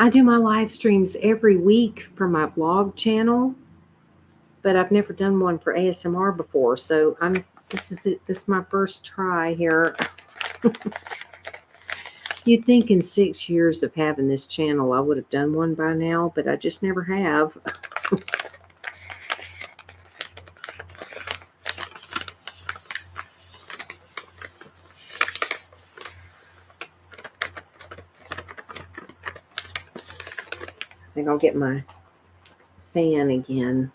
do my live streams every week for my vlog channel, but I've never done one for ASMR before. So this is it. This is my first try here. You'd think in 6 years of having this channel, I would have done one by now, but I just never have. I think I'll get my fan again.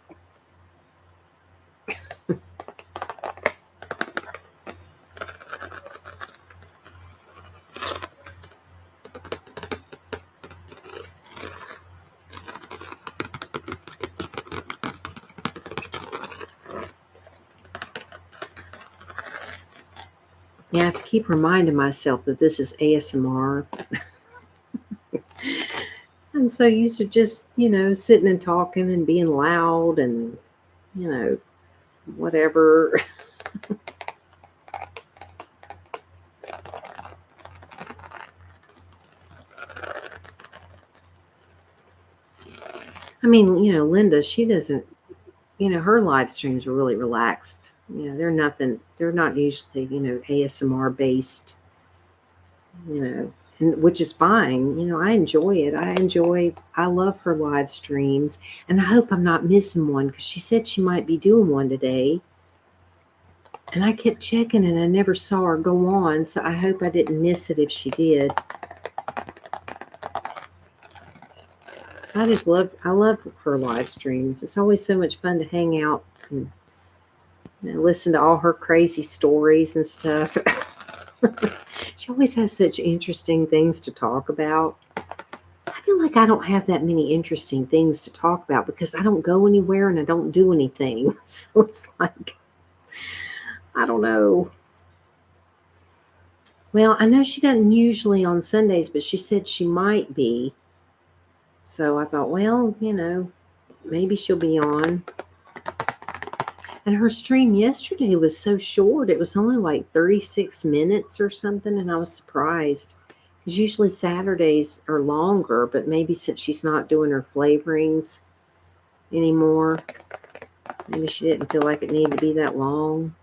Yeah, I have to keep reminding myself that this is ASMR. I'm so used to just, sitting and talking and being loud and, whatever. I mean, Linda, she doesn't, her live streams are really relaxed. They're not usually, ASMR based, and which is fine. I enjoy it. I love her live streams, and I hope I'm not missing one because she said she might be doing one today. And I kept checking and I never saw her go on, so I hope I didn't miss it if she did. So I love her live streams. It's always so much fun to hang out and listen to all her crazy stories and stuff. She always has such interesting things to talk about. I feel like I don't have that many interesting things to talk about because I don't go anywhere and I don't do anything. So it's like, I don't know. Well, I know she doesn't usually on Sundays, but she said she might be. So I thought, well, maybe she'll be on. And her stream yesterday was so short. It was only like 36 minutes or something, and I was surprised. Because usually Saturdays are longer, but maybe since she's not doing her flavorings anymore, maybe she didn't feel like it needed to be that long.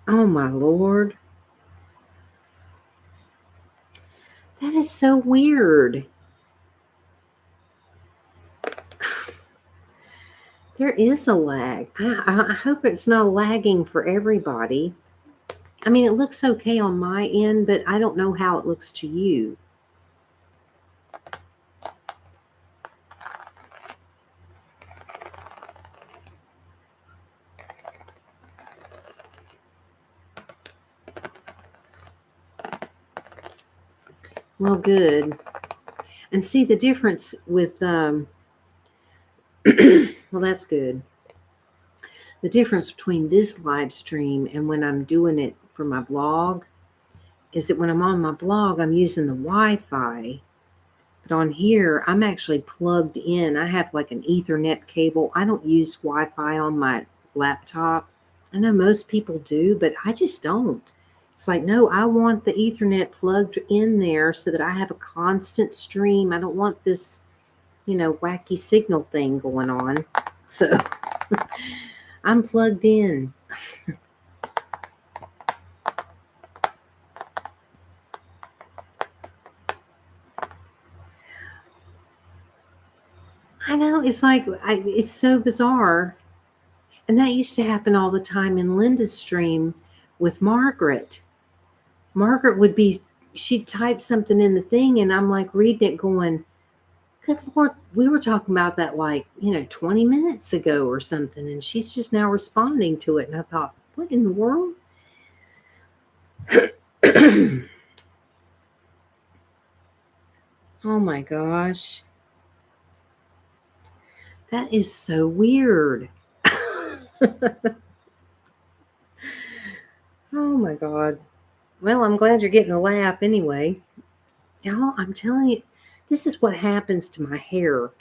Oh my Lord. That is so weird. There is a lag. I hope it's not lagging for everybody. I mean, it looks okay on my end, but I don't know how it looks to you. Well, good. And see the difference with, well, that's good. The difference between this live stream and when I'm doing it for my vlog is that when I'm on my vlog, I'm using the Wi-Fi. But on here, I'm actually plugged in. I have like an Ethernet cable. I don't use Wi-Fi on my laptop. I know most people do, but I just don't. It's like, no, I want the Ethernet plugged in there so that I have a constant stream. I don't want this, wacky signal thing going on. So I'm plugged in. I know, it's like, it's so bizarre. And that used to happen all the time in Linda's stream with Margaret. Margaret she'd type something in the thing, and I'm like reading it going, good Lord, we were talking about that 20 minutes ago or something, and she's just now responding to it. And I thought, what in the world? Oh my gosh. That is so weird. Oh my God. Well, I'm glad you're getting a laugh anyway. Y'all, I'm telling you, this is what happens to my hair.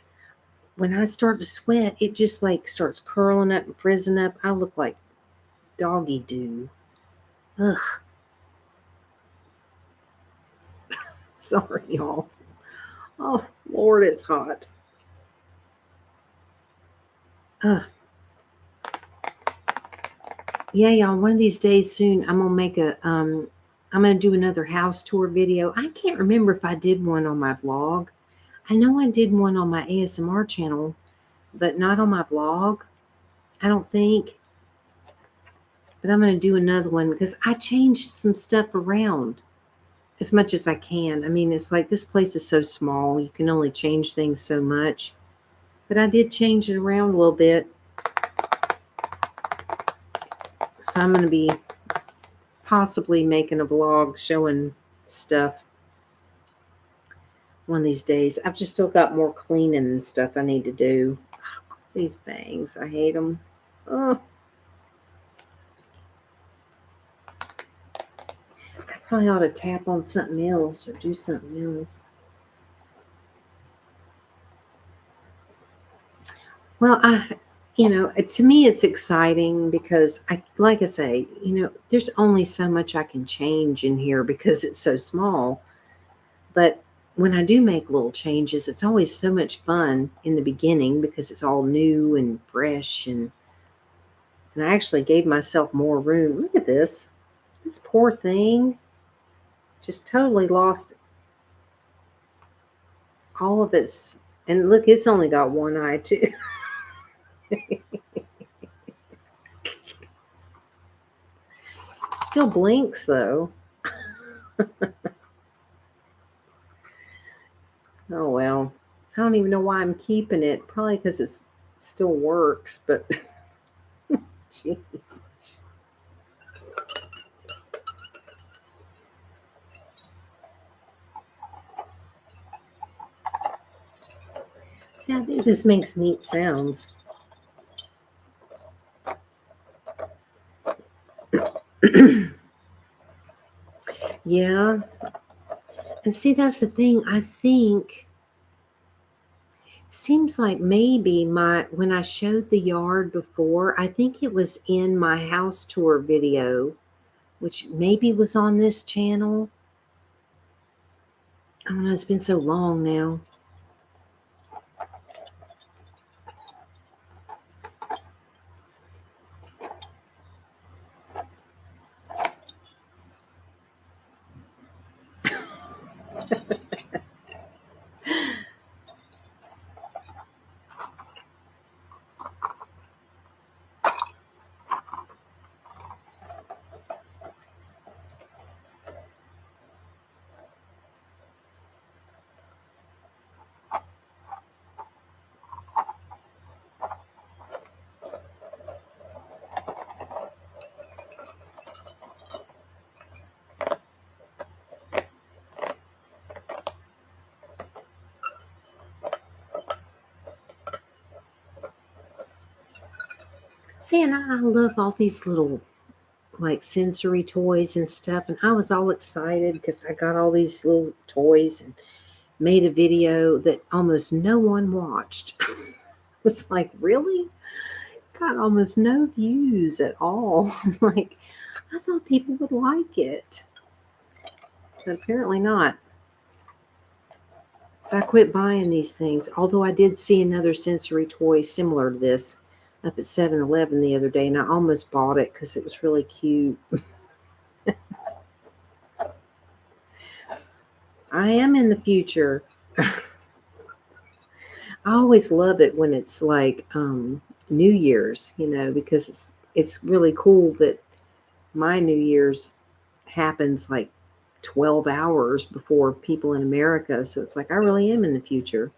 when I start to sweat, it just like starts curling up and frizzing up. I look like doggy do. Ugh. Sorry, y'all. Oh, Lord, it's hot. Ugh. Yeah, y'all. One of these days soon, I'm gonna make a I'm gonna do another house tour video. I can't remember if I did one on my vlog. I know I did one on my ASMR channel, but not on my vlog. I don't think. But I'm gonna do another one because I changed some stuff around as much as I can. I mean, it's like this place is so small, you can only change things so much. But I did change it around a little bit. So I'm going to be possibly making a vlog showing stuff one of these days. I've just still got more cleaning and stuff I need to do. These bangs, I hate them. Oh, I probably ought to tap on something else or do something else. Well, to me it's exciting because like I say, there's only so much I can change in here because it's so small. But when I do make little changes, it's always so much fun in the beginning because it's all new and fresh and I actually gave myself more room. Look at this. This poor thing just totally lost all of its, and look, it's only got one eye too. Still blinks though. Oh well. I don't even know why I'm keeping it. Probably because it still works, but gee. See, I think this makes neat sounds. Yeah. And see, that's the thing. I think seems like maybe when I showed the yard before, I think it was in my house tour video, which maybe was on this channel. I don't know, it's been so long now. See, and I love all these little like sensory toys and stuff, and I was all excited because I got all these little toys and made a video that almost no one watched. It's like, really? Got almost no views at all. I'm like, I thought people would like it. But apparently not. So I quit buying these things. Although I did see another sensory toy similar to this up at 7-Eleven the other day, and I almost bought it because it was really cute. I am in the future. I always love it when it's like New Year's, because it's really cool that my New Year's happens like 12 hours before people in America. So it's like I really am in the future.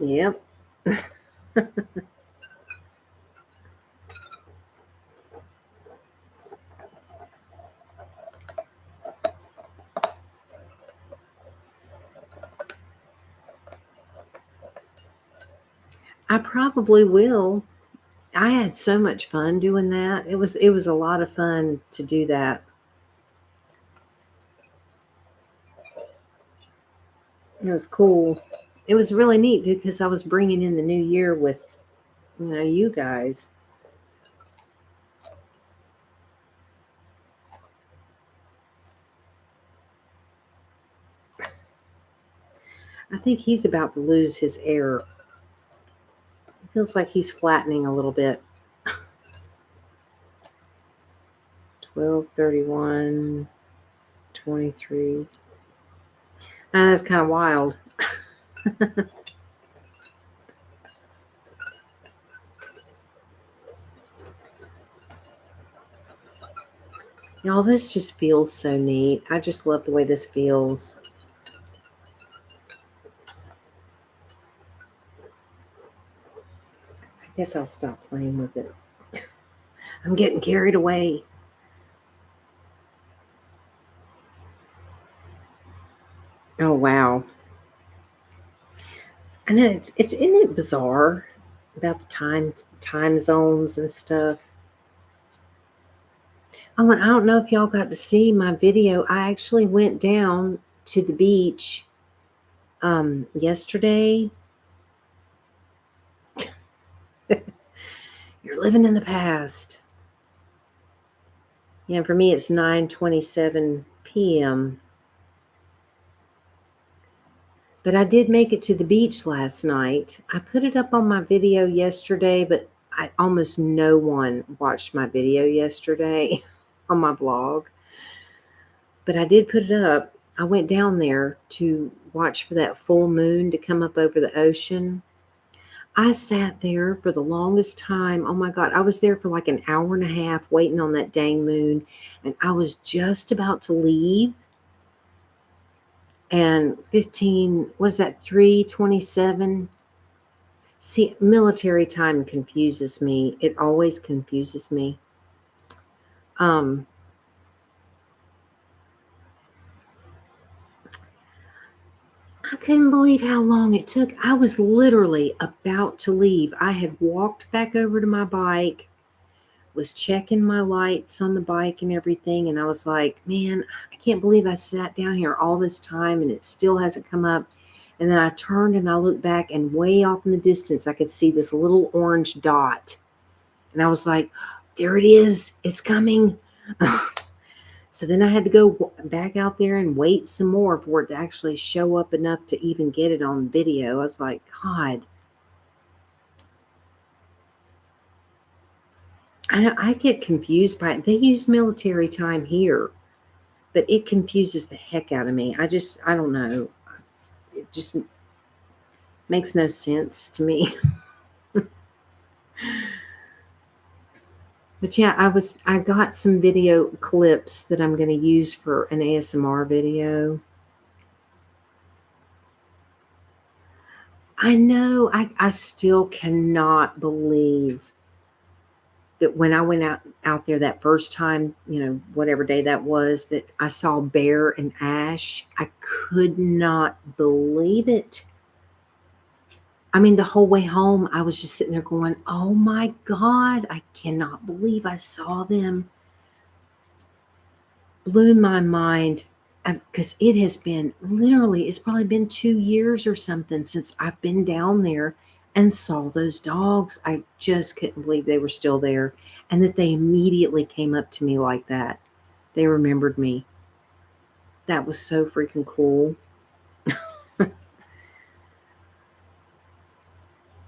Yep. I probably will. I had so much fun doing that. It was a lot of fun to do that. It was cool. It was really neat because I was bringing in the new year with you guys. I think he's about to lose his air. It feels like he's flattening a little bit. 12:31, 23. That's kind of wild. Y'all, this just feels so neat. I just love the way this feels. I guess I'll stop playing with it. I'm getting carried away. Oh wow. I know it's isn't it bizarre about the time zones and stuff. Oh, and I don't know if y'all got to see my video. I actually went down to the beach yesterday. You're living in the past. Yeah, for me it's 9:27 p.m. But I did make it to the beach last night. I put it up on my video yesterday, but almost no one watched my video yesterday on my vlog. But I did put it up. I went down there to watch for that full moon to come up over the ocean. I sat there for the longest time. Oh my God, I was there for like an hour and a half waiting on that dang moon. And I was just about to leave. And 15, what is that, 3:27? See, military time confuses me. It always confuses me. Um, I couldn't believe how long it took. I was literally about to leave. I had walked back over to my bike, was checking my lights on the bike and everything, and I was like, man, I can't believe I sat down here all this time and it still hasn't come up. And then I turned and I looked back, and way off in the distance, I could see this little orange dot. And I was like, there it is. It's coming. So then I had to go back out there and wait some more for it to actually show up enough to even get it on video. I was like, God. I get confused by it. They use military time here, but it confuses the heck out of me. I don't know. It just makes no sense to me. But yeah, I got some video clips that I'm going to use for an ASMR video. I know I still cannot believe that when I went out there that first time, whatever day that was, that I saw Bear and Ash. I could not believe it. I mean, the whole way home, I was just sitting there going, oh my God, I cannot believe I saw them. Blew my mind, because it has been literally, it's probably been 2 years or something since I've been down there and saw those dogs. I just couldn't believe they were still there and that they immediately came up to me like that. They remembered me. That was so freaking cool.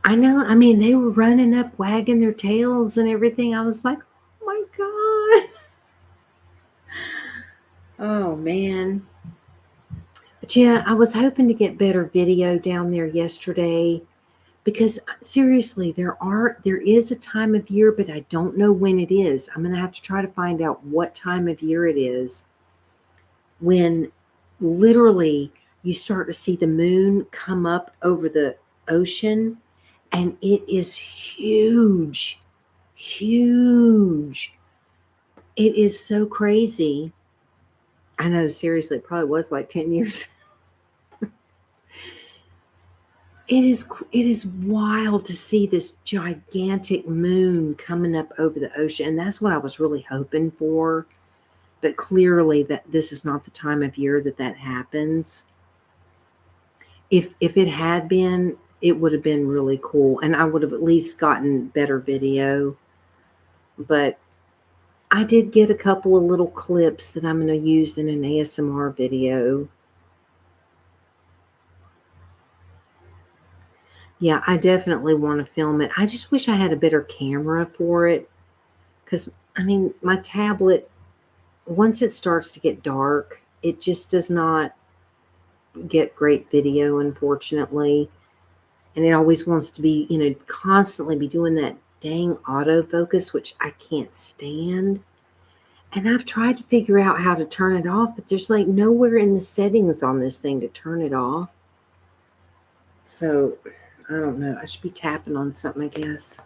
I know. I mean, they were running up, wagging their tails and everything. I was like, oh my God. Oh, man. But yeah, I was hoping to get better video down there yesterday because seriously, there is a time of year, but I don't know when it is. I'm going to have to try to find out what time of year it is when literally you start to see the moon come up over the ocean, and it is huge. Huge. It is so crazy. I know, seriously, it probably was like 10 years. it is wild to see this gigantic moon coming up over the ocean, and that's what I was really hoping for. But clearly, that this is not the time of year that that happens. If it had been, it would have been really cool, and I would have at least gotten better video. But I did get a couple of little clips that I'm going to use in an ASMR video. Yeah, I definitely want to film it. I just wish I had a better camera for it because, I mean, my tablet, once it starts to get dark, it just does not get great video, unfortunately. And it always wants to be, constantly be doing that dang autofocus, which I can't stand. And I've tried to figure out how to turn it off, but there's like nowhere in the settings on this thing to turn it off. So I don't know. I should be tapping on something, I guess.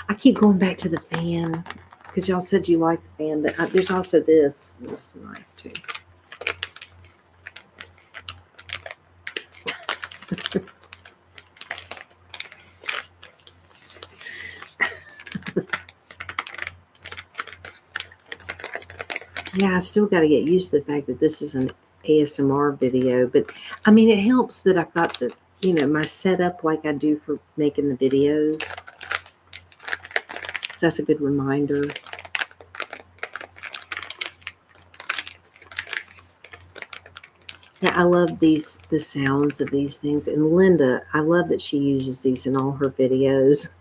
I keep going back to the fan because y'all said you like the fan, but there's also this. This is nice too. Yeah, I still got to get used to the fact that this is an ASMR video, but I mean, it helps that I've got the, my setup like I do for making the videos. So that's a good reminder. Yeah, I love the sounds of these things. And Linda, I love that she uses these in all her videos.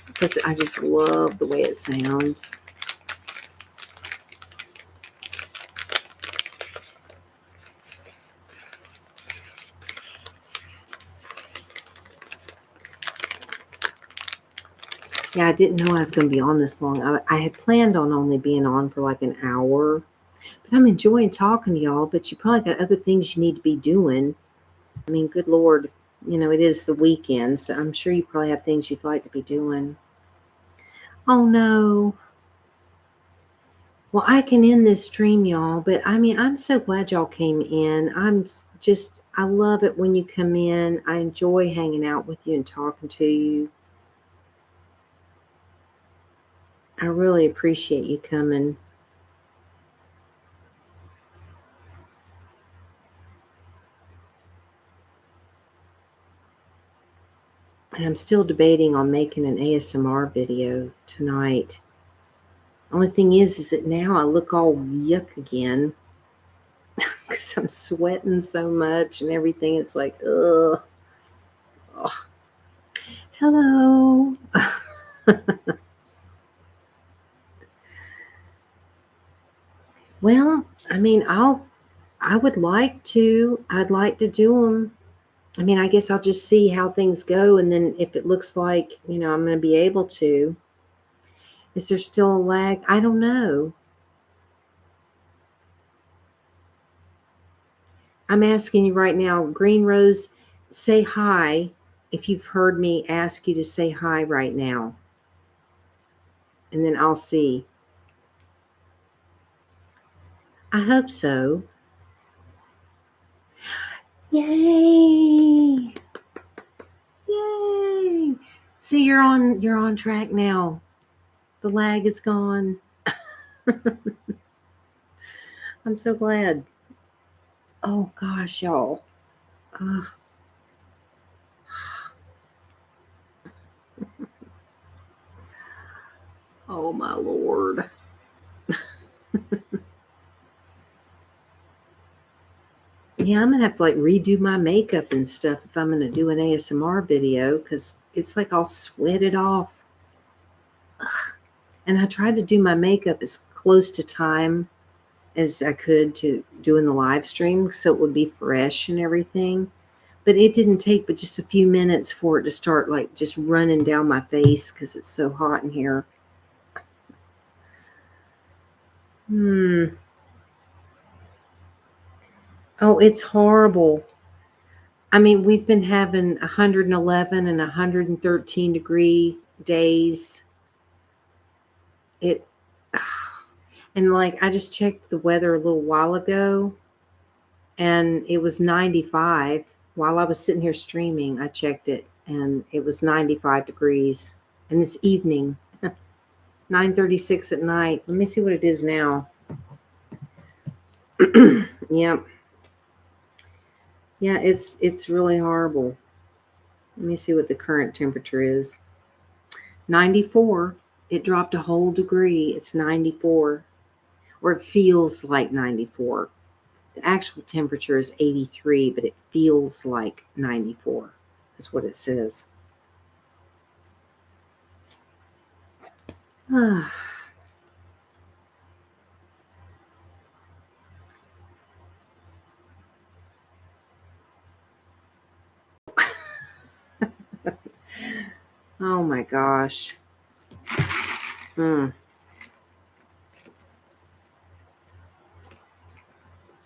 Because I just love the way it sounds. Yeah, I didn't know I was going to be on this long. I had planned on only being on for like an hour. But I'm enjoying talking to y'all, but you probably got other things you need to be doing. I mean, good Lord, it is the weekend, so I'm sure you probably have things you'd like to be doing. Oh, no. Well, I can end this stream, y'all, but I mean, I'm so glad y'all came in. I love it when you come in. I enjoy hanging out with you and talking to you. I really appreciate you coming. And I'm still debating on making an ASMR video tonight. Only thing is that now I look all yuck again because I'm sweating so much and everything. It's like, ugh. Oh. Hello. Well, I mean, I'd like to do them. I mean, I guess I'll just see how things go. And then if it looks like, I'm going to be able to. Is there still a lag? I don't know. I'm asking you right now, Green Rose, say hi if you've heard me ask you to say hi right now. And then I'll see. I hope so. Yay! Yay! See, you're on track now. The lag is gone. I'm so glad. Oh gosh, y'all. Ugh. Oh my Lord. Yeah, I'm gonna have to like redo my makeup and stuff if I'm gonna do an ASMR video because it's like I'll sweat it off. Ugh. And I tried to do my makeup as close to time as I could to doing the live stream so it would be fresh and everything. But it didn't take but just a few minutes for it to start like just running down my face because it's so hot in here. Oh, it's horrible. I mean, we've been having 111 and 113 degree days. It and like I just checked the weather a little while ago and it was 95. While I was sitting here streaming, I checked it and it was 95 degrees. And it's evening, 9:36 at night. Let me see what it is now. Yep. Yeah, it's really horrible. Let me see what the current temperature is. 94. It dropped a whole degree. It's 94. Or it feels like 94. The actual temperature is 83, but it feels like 94. That's what it says. Oh my gosh. Hmm.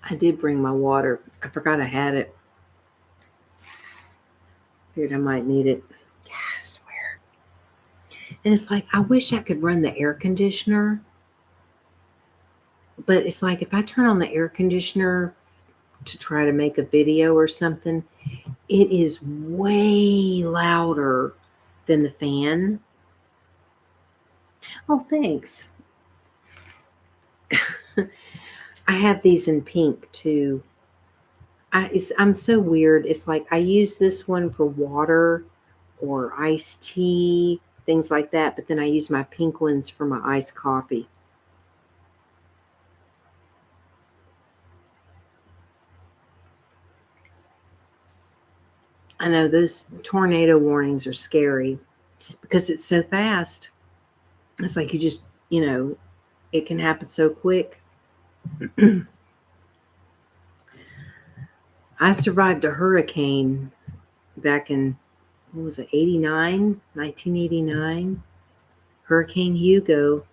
I did bring my water. I forgot I had it. Figured I might need it. Yeah, I swear. And it's like, I wish I could run the air conditioner, but it's like if I turn on the air conditioner to try to make a video or something, it is way louder than the fan. Oh, thanks. I have these in pink too. I'm so weird. It's like I use this one for water or iced tea, things like that, but then I use my pink ones for my iced coffee. I know those tornado warnings are scary because it's so fast. It's like you just, it can happen so quick. I survived a hurricane back in, what was it, 89, 1989? Hurricane Hugo.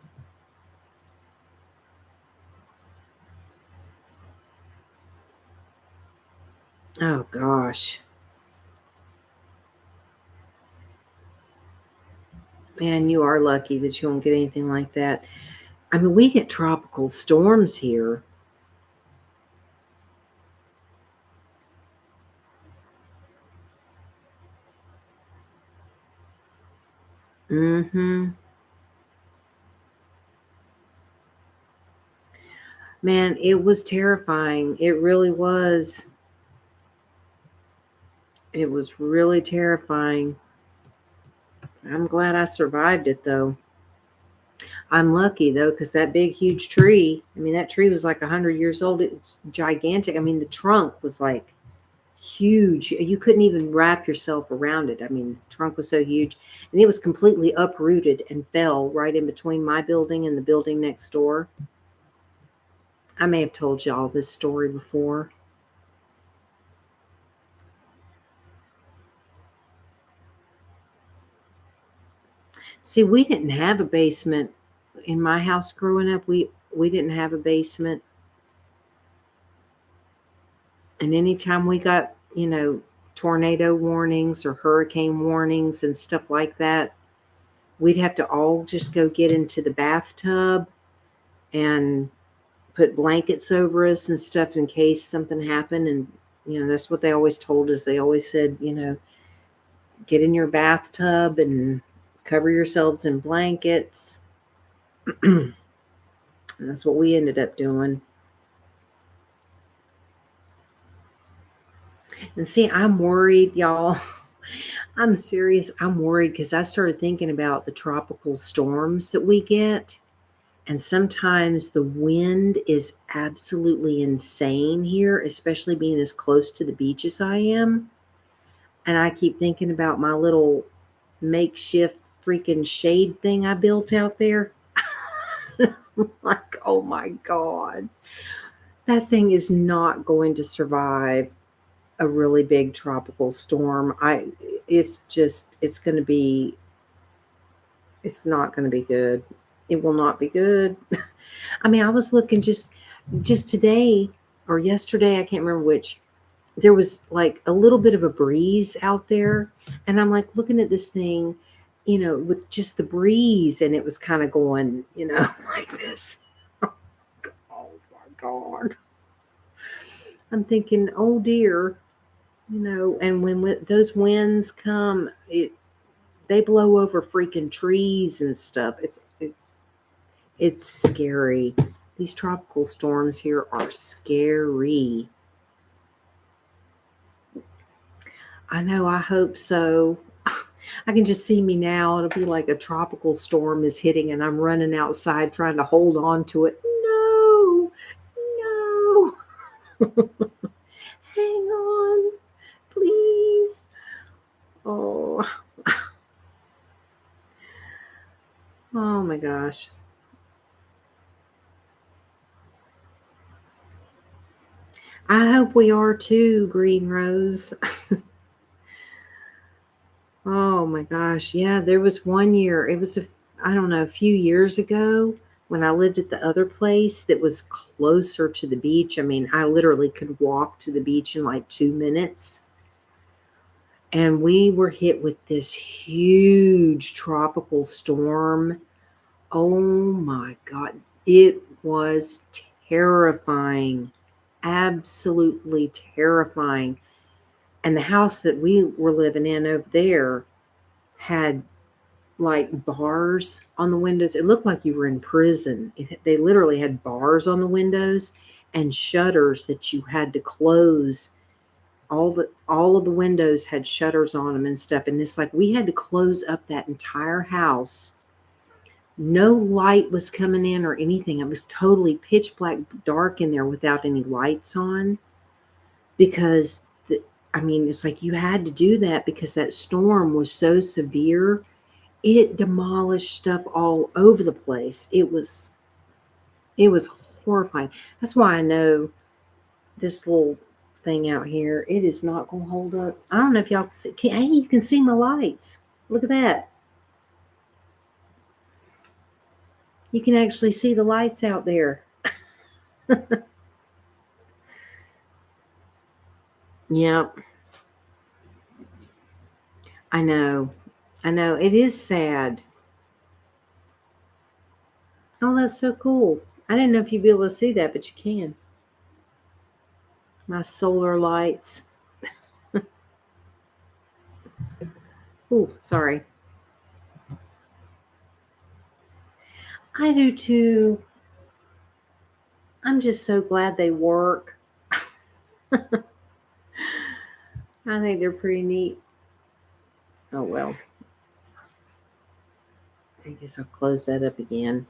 Oh gosh. Man, you are lucky that you won't get anything like that. I mean, we get tropical storms here. Mm-hmm. Man, it was terrifying. It really was. It was really terrifying. I'm glad I survived it though. I'm lucky though, because that big, huge tree, I mean, that tree was like 100 years old. It's gigantic. I mean, the trunk was like huge. You couldn't even wrap yourself around it. I mean, the trunk was so huge. And it was completely uprooted and fell right in between my building and the building next door. I may have told y'all this story before. See, we didn't have a basement in my house growing up. We didn't have a basement. And anytime we got, tornado warnings or hurricane warnings and stuff like that, we'd have to all just go get into the bathtub and put blankets over us and stuff in case something happened. And, that's what they always told us. They always said, get in your bathtub and cover yourselves in blankets. And that's what we ended up doing. And see, I'm worried, y'all. I'm serious. I'm worried because I started thinking about the tropical storms that we get. And sometimes the wind is absolutely insane here, especially being as close to the beach as I am. And I keep thinking about my little makeshift freaking shade thing I built out there. Like, oh my God, that thing is not going to survive a really big tropical storm. It's going to be, it's not going to be good. It will not be good. I mean, I was looking just today or yesterday, I can't remember which. There was like a little bit of a breeze out there, and I'm like looking at this thing, with just the breeze, and it was kind of going, like this. Oh my God. I'm thinking, oh dear. And when those winds come, they blow over freaking trees and stuff. It's scary. These tropical storms here are scary. I know, I hope so. I can just see me now. It'll be like a tropical storm is hitting and I'm running outside trying to hold on to it. No, no. Hang on, please. Oh, oh my gosh. I hope we are too, Green Rose. Oh my gosh. Yeah, there was one year, I don't know, a few years ago when I lived at the other place that was closer to the beach. I mean, I literally could walk to the beach in like 2 minutes. And we were hit with this huge tropical storm. Oh my God. It was terrifying. Absolutely terrifying. And the house that we were living in over there had like bars on the windows. It looked like you were in prison. They literally had bars on the windows and shutters that you had to close. All of the windows had shutters on them and stuff. And it's like we had to close up that entire house. No light was coming in or anything. It was totally pitch black dark in there without any lights on because I mean, it's like you had to do that because that storm was so severe. It demolished stuff all over the place. It was horrifying. That's why I know this little thing out here, it is not going to hold up. I don't know if y'all can see. Hey, you can see my lights. Look at that. You can actually see the lights out there. Yep. I know. I know. It is sad. Oh, that's so cool. I didn't know if you'd be able to see that, but you can. My solar lights. Ooh, sorry. I do too. I'm just so glad they work. I think they're pretty neat. Oh, well. I guess I'll close that up again.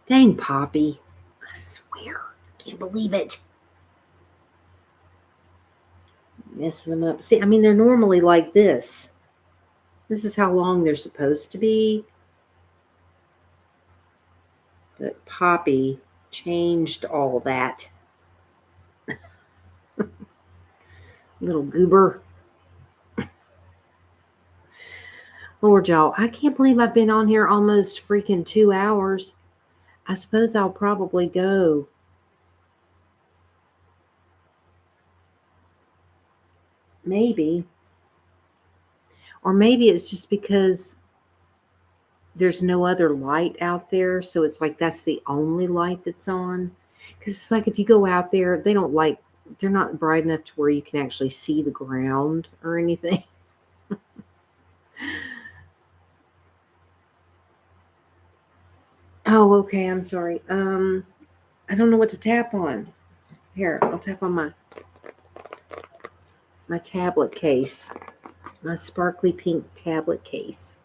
Dang, Poppy. I swear. I can't believe it. Messing them up. See, I mean, they're normally like this. This is how long they're supposed to be. But Poppy changed all that. Little goober. Lord, y'all, I can't believe I've been on here almost freaking 2 hours. I suppose I'll probably go. Maybe. Or maybe it's just because there's no other light out there. So it's like that's the only light that's on. Because it's like if you go out there, they're not bright enough to where you can actually see the ground or anything. Oh, okay. I'm sorry. I don't know what to tap on. Here, I'll tap on my tablet case, my sparkly pink tablet case.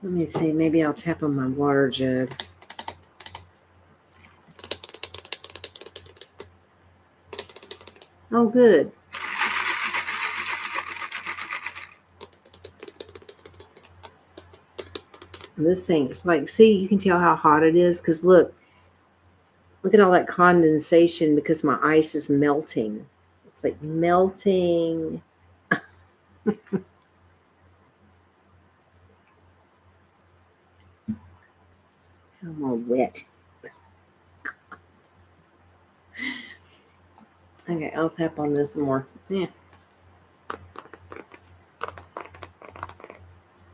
Let me see. Maybe I'll tap on my water jug. Oh, good. This thing, it's like, see, you can tell how hot it is because look at all that condensation because my ice is melting. It's like melting. I'm all wet. Okay, I'll tap on this some more. Yeah.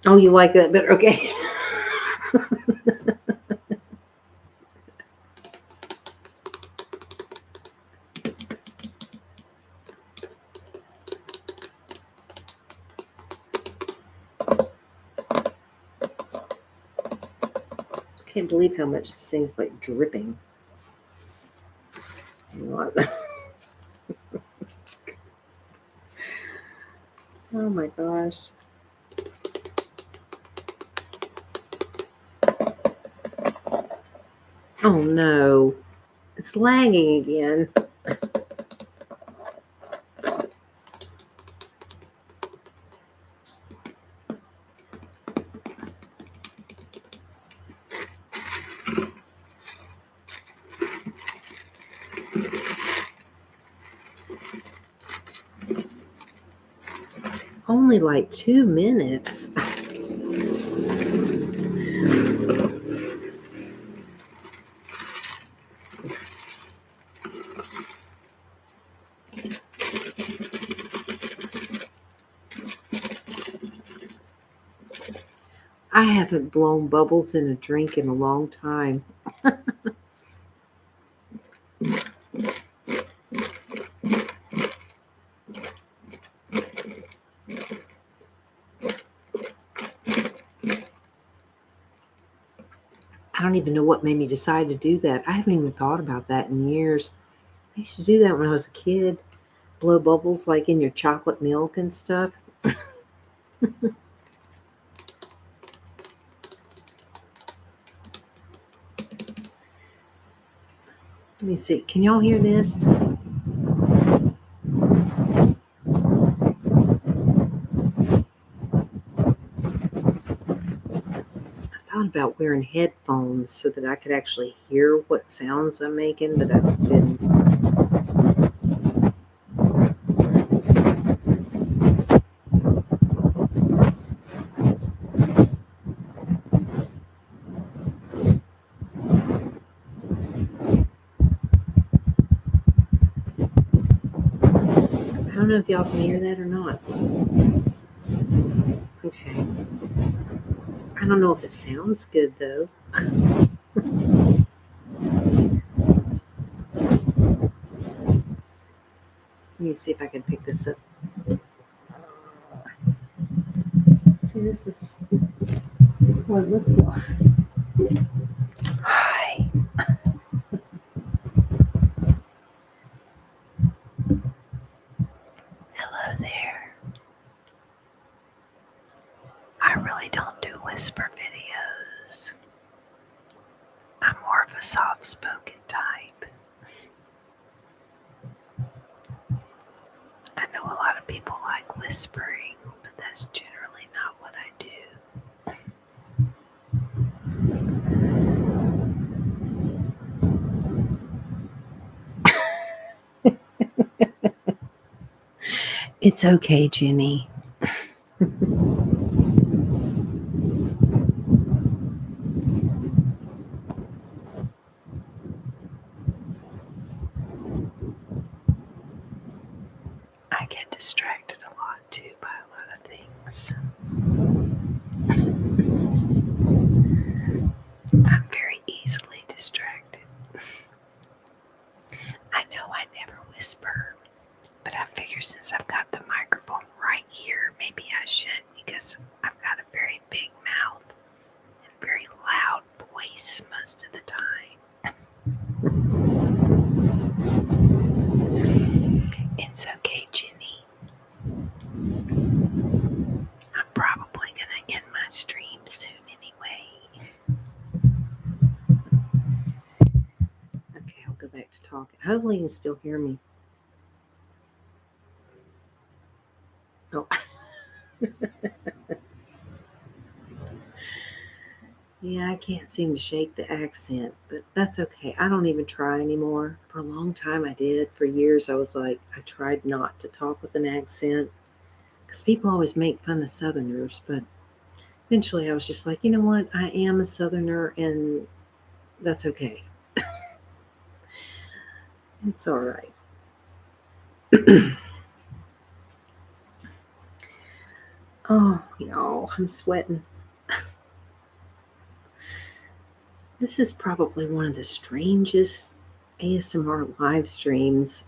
Oh, you like that better? Okay. Can't believe how much this thing's like dripping. Oh my gosh. Oh no. It's lagging again. Only like 2 minutes. I haven't blown bubbles in a drink in a long time. I don't even know what made me decide to do that. I haven't even thought about that in years. I used to do that when I was a kid. Blow bubbles like in your chocolate milk and stuff. Let me see. Can y'all hear this? I thought about wearing headphones so that I could actually hear what sounds I'm making, but I didn't. I don't know if y'all can hear that or not. Okay. I don't know if it sounds good though. Let me see if I can pick this up. See, this is what it looks like. Hi. Hello there. I really don't do whisper videos. I'm more of a soft-spoken type. I know a lot of people like whispering, but that's generally not what I do. It's okay, Jenny. I get distracted a lot too by a lot of things. I'm very easily distracted. I know I never whisper, but I figure since I've got the microphone right here, maybe I should because I've got a very big mouth and very loud voice most of the time. It's okay, Jenny. I'm probably going to end my stream soon anyway. Okay, I'll go back to talking. Hopefully you can still hear me. Oh. Yeah, I can't seem to shake the accent, but that's okay. I don't even try anymore. For a long time I did. For years I was like, I tried not to talk with an accent because people always make fun of Southerners, but eventually I was just like, you know what? I am a Southerner and that's okay. It's all right. Oh, y'all, I'm sweating. This is probably one of the strangest ASMR live streams.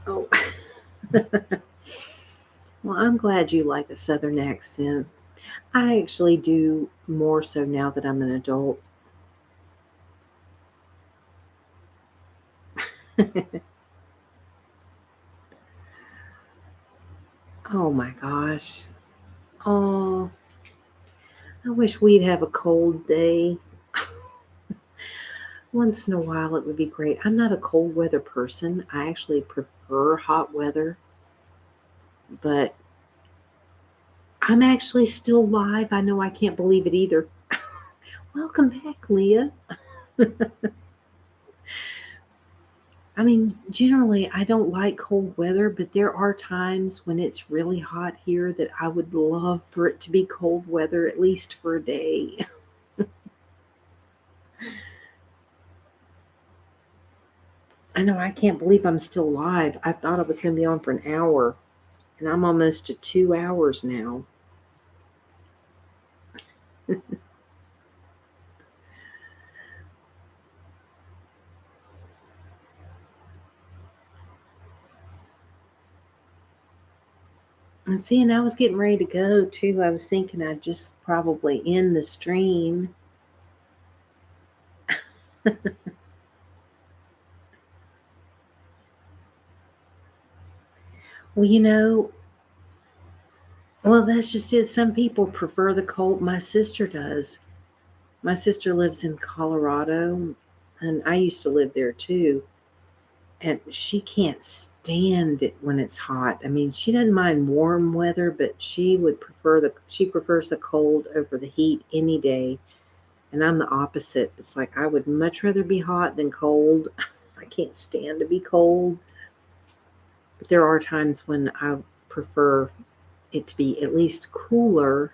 Oh, well, I'm glad you like a Southern accent. I actually do more so now that I'm an adult. Oh my gosh. Oh, I wish we'd have a cold day. Once in a while, it would be great. I'm not a cold weather person. I actually prefer hot weather, but I'm actually still live. I know I can't believe it either. Welcome back, Leah. I mean, generally, I don't like cold weather, but there are times when it's really hot here that I would love for it to be cold weather, at least for a day. I know, I can't believe I'm still live. I thought I was going to be on for an hour, and I'm almost to 2 hours now. And see, and I was getting ready to go too. I was thinking I'd just probably end the stream. Well, well, that's just it. Some people prefer the cold. My sister does. My sister lives in Colorado, and I used to live there too. And she can't stand it when it's hot. I mean, she doesn't mind warm weather, but she prefers the cold over the heat any day. And I'm the opposite. It's like I would much rather be hot than cold. I can't stand to be cold. But there are times when I prefer it to be at least cooler.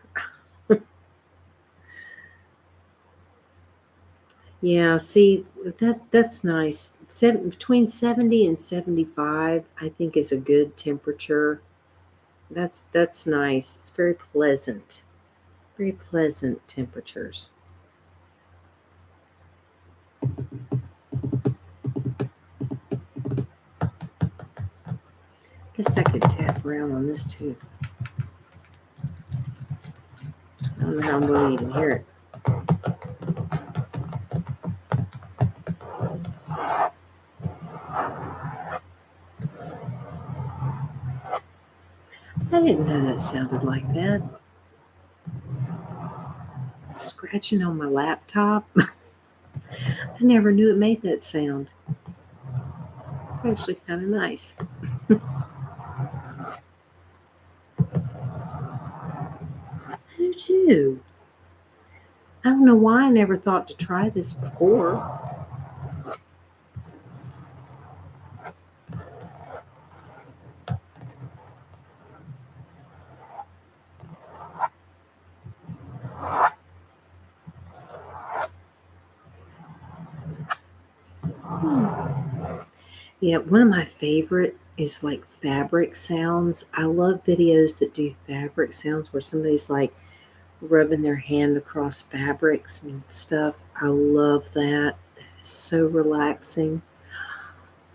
Yeah, see, that's nice. Between 70 and 75, I think is a good temperature. That's nice. It's very pleasant. Very pleasant temperatures. Guess I could tap around on this too. I don't know how I'm going to even hear it. I didn't know that sounded like that. Scratching on my laptop. I never knew it made that sound. It's actually kind of nice. I do too. I don't know why I never thought to try this before. Yeah, one of my favorite is like fabric sounds. I love videos that do fabric sounds where somebody's like rubbing their hand across fabrics and stuff. I love that. That is so relaxing.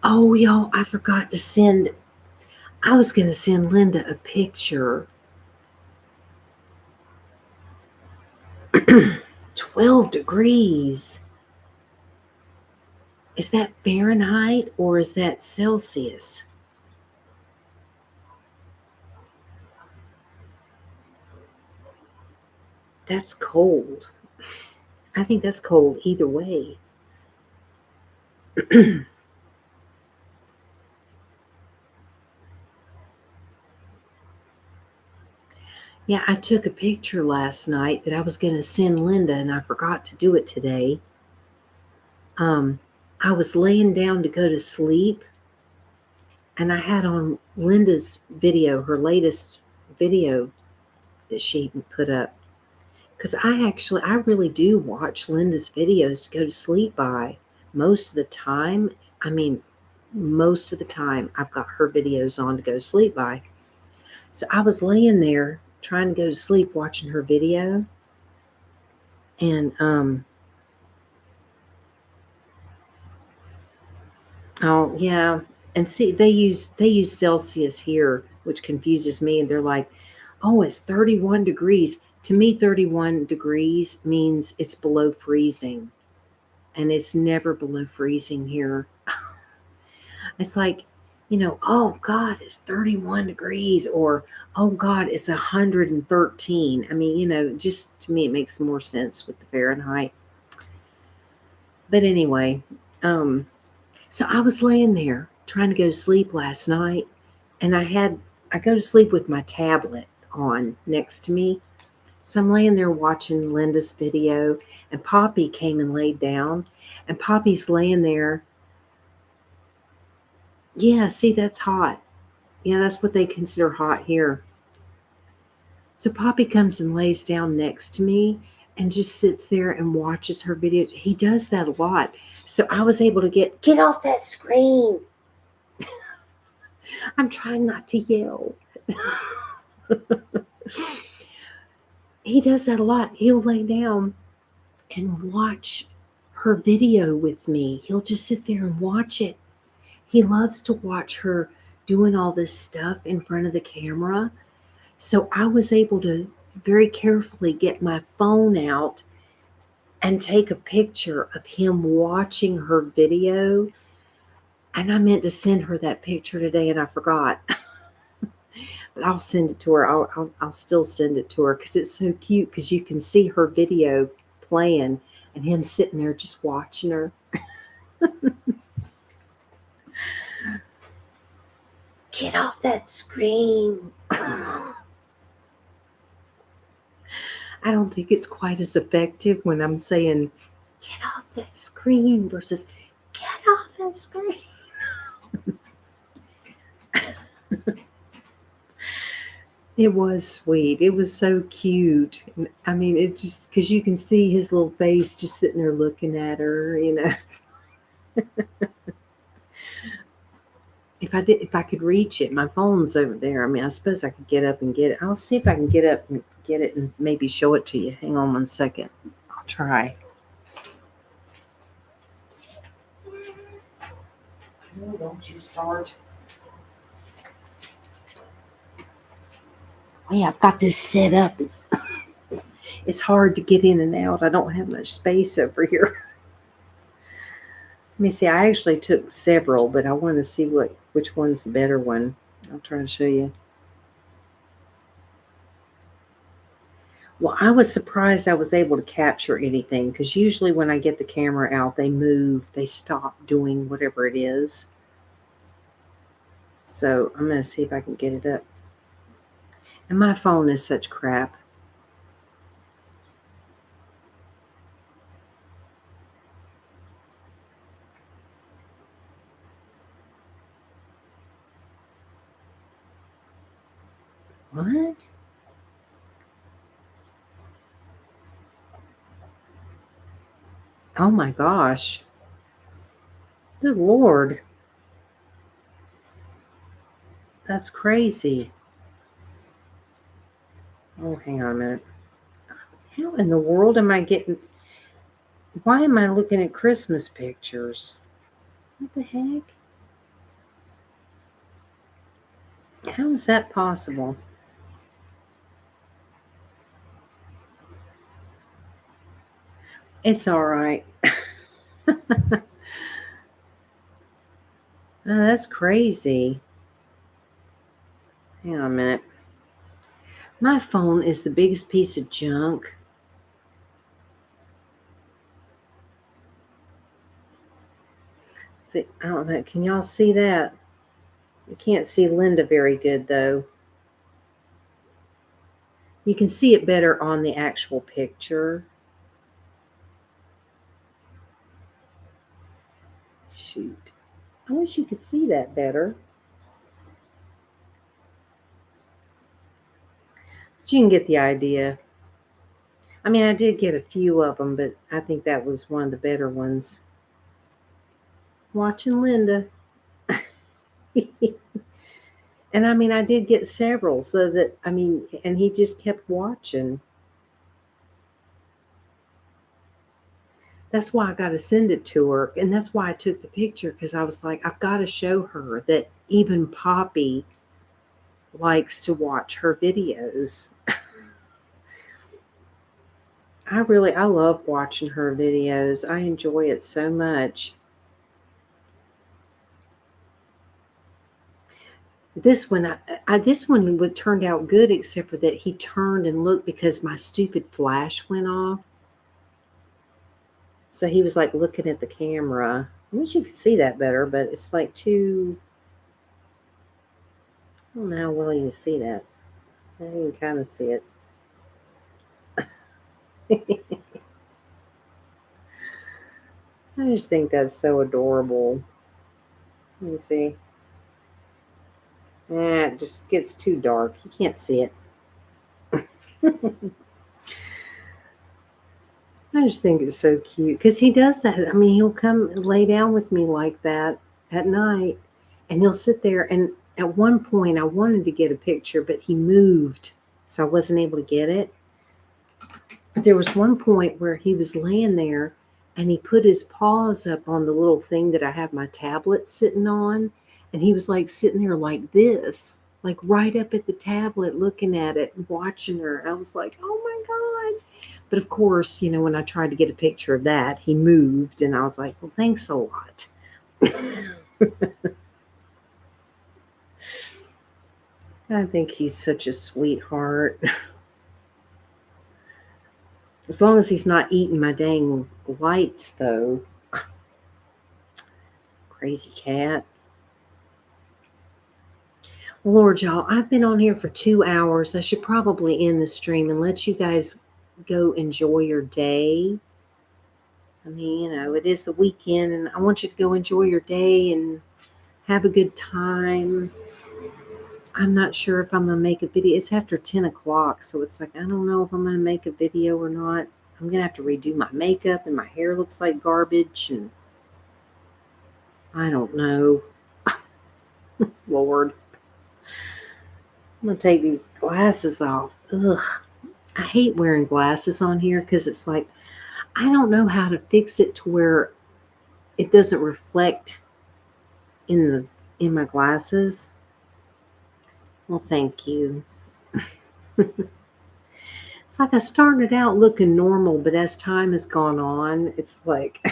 Oh, y'all, I was going to send Linda a picture. 12 degrees. Is that Fahrenheit or is that Celsius? That's cold. I think that's cold either way. Yeah, I took a picture last night that I was going to send Linda and I forgot to do it today. Um, I was laying down to go to sleep and I had on Linda's video, her latest video that she put up. Because I really do watch Linda's videos to go to sleep by most of the time. I mean, most of the time I've got her videos on to go to sleep by. So I was laying there trying to go to sleep watching her video, and oh yeah, and see they use Celsius here, which confuses me, and they're like, "Oh, it's 31 degrees." To me, 31 degrees means it's below freezing, and it's never below freezing here. It's like, oh God, it's 31 degrees, or oh God, it's 113. I mean, just to me, it makes more sense with the Fahrenheit. But anyway, um, so I was laying there trying to go to sleep last night, and I go to sleep with my tablet on next to me. So I'm laying there watching Linda's video, and Poppy came and laid down, and Poppy's laying there. Yeah, see, that's hot. Yeah, that's what they consider hot here. So Poppy comes and lays down next to me and just sits there and watches her videos. He does that a lot. So I was able to get off that screen. I'm trying not to yell. He does that a lot. He'll lay down and watch her video with me. He'll just sit there and watch it. He loves to watch her doing all this stuff in front of the camera. So I was able to very carefully get my phone out and take a picture of him watching her video. And I meant to send her that picture today and I forgot. But I'll send it to her. I'll still send it to her because it's so cute because you can see her video playing and him sitting there just watching her. Get off that screen. I don't think it's quite as effective when I'm saying, get off that screen versus get off that screen. It was sweet. It was so cute. I mean, it just because you can see his little face just sitting there looking at her. If I could reach it, my phone's over there. I mean, I suppose I could get up and get it. I'll see if I can get up and get it and maybe show it to you. Hang on one second. I'll try. No, don't you start. Oh, yeah, I've got this set up. It's hard to get in and out. I don't have much space over here. Let me see. I actually took several, but I want to see which one's the better one. I'll try to show you. Well, I was surprised I was able to capture anything because usually when I get the camera out, they move, they stop doing whatever it is. So I'm going to see if I can get it up. And my phone is such crap. What? Oh my gosh. Good Lord. That's crazy. Oh, hang on a minute. How in the world am I getting... Why am I looking at Christmas pictures? What the heck? How is that possible? It's all right. Oh, that's crazy. Hang on a minute. My phone is the biggest piece of junk. See, I don't know. Can y'all see that? You can't see Linda very good, though. You can see it better on the actual picture. Shoot. I wish you could see that better. But you can get the idea. I mean, I did get a few of them, but I think that was one of the better ones. Watching Linda. And I mean, I did get several, so that, I mean, and he just kept watching. That's why I got to send it to her. And that's why I took the picture, because I was like, I've got to show her that even Poppy likes to watch her videos. I love watching her videos. I enjoy it so much. This one would turned out good, except for that he turned and looked because my stupid flash went off. So he was like looking at the camera. I wish you could see that better, but it's like too. I don't know how well you can see that. I can kind of see it. I just think that's so adorable. Let me see. It just gets too dark. You can't see it. I just think it's so cute because he does that. I mean, he'll come lay down with me like that at night, and he'll sit there. And at one point, I wanted to get a picture, but he moved, so I wasn't able to get it. But there was one point where he was laying there, and he put his paws up on the little thing that I have my tablet sitting on, and he was like sitting there like this, like right up at the tablet, looking at it and watching her. I was like, oh my God. But of course, when I tried to get a picture of that, he moved, and I was like, well, thanks a lot. I think he's such a sweetheart. As long as he's not eating my dang lights, though. Crazy cat. Lord, y'all, I've been on here for 2 hours. I should probably end the stream and let you guys go enjoy your day. I mean, it is the weekend, and I want you to go enjoy your day and have a good time. I'm not sure if I'm going to make a video. It's after 10 o'clock, so it's like, I don't know if I'm going to make a video or not. I'm going to have to redo my makeup, and my hair looks like garbage, and I don't know. Lord. I'm going to take these glasses off. Ugh. I hate wearing glasses on here because it's like, I don't know how to fix it to where it doesn't reflect in my glasses. Well, thank you. It's like I started out looking normal, but as time has gone on, it's like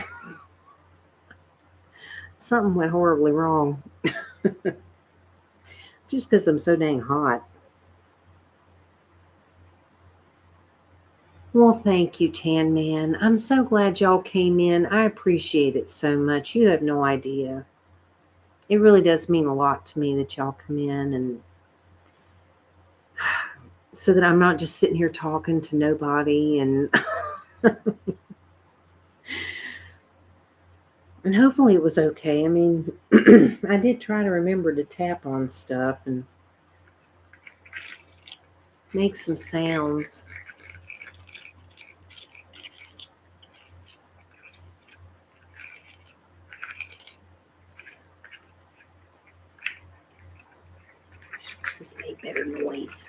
something went horribly wrong. It's just because I'm so dang hot. Well, thank you, Tan Man. I'm so glad y'all came in. I appreciate it so much. You have no idea. It really does mean a lot to me that y'all come in, and so that I'm not just sitting here talking to nobody, and and hopefully it was okay. I mean, I did try to remember to tap on stuff and make some sounds. This made better noise.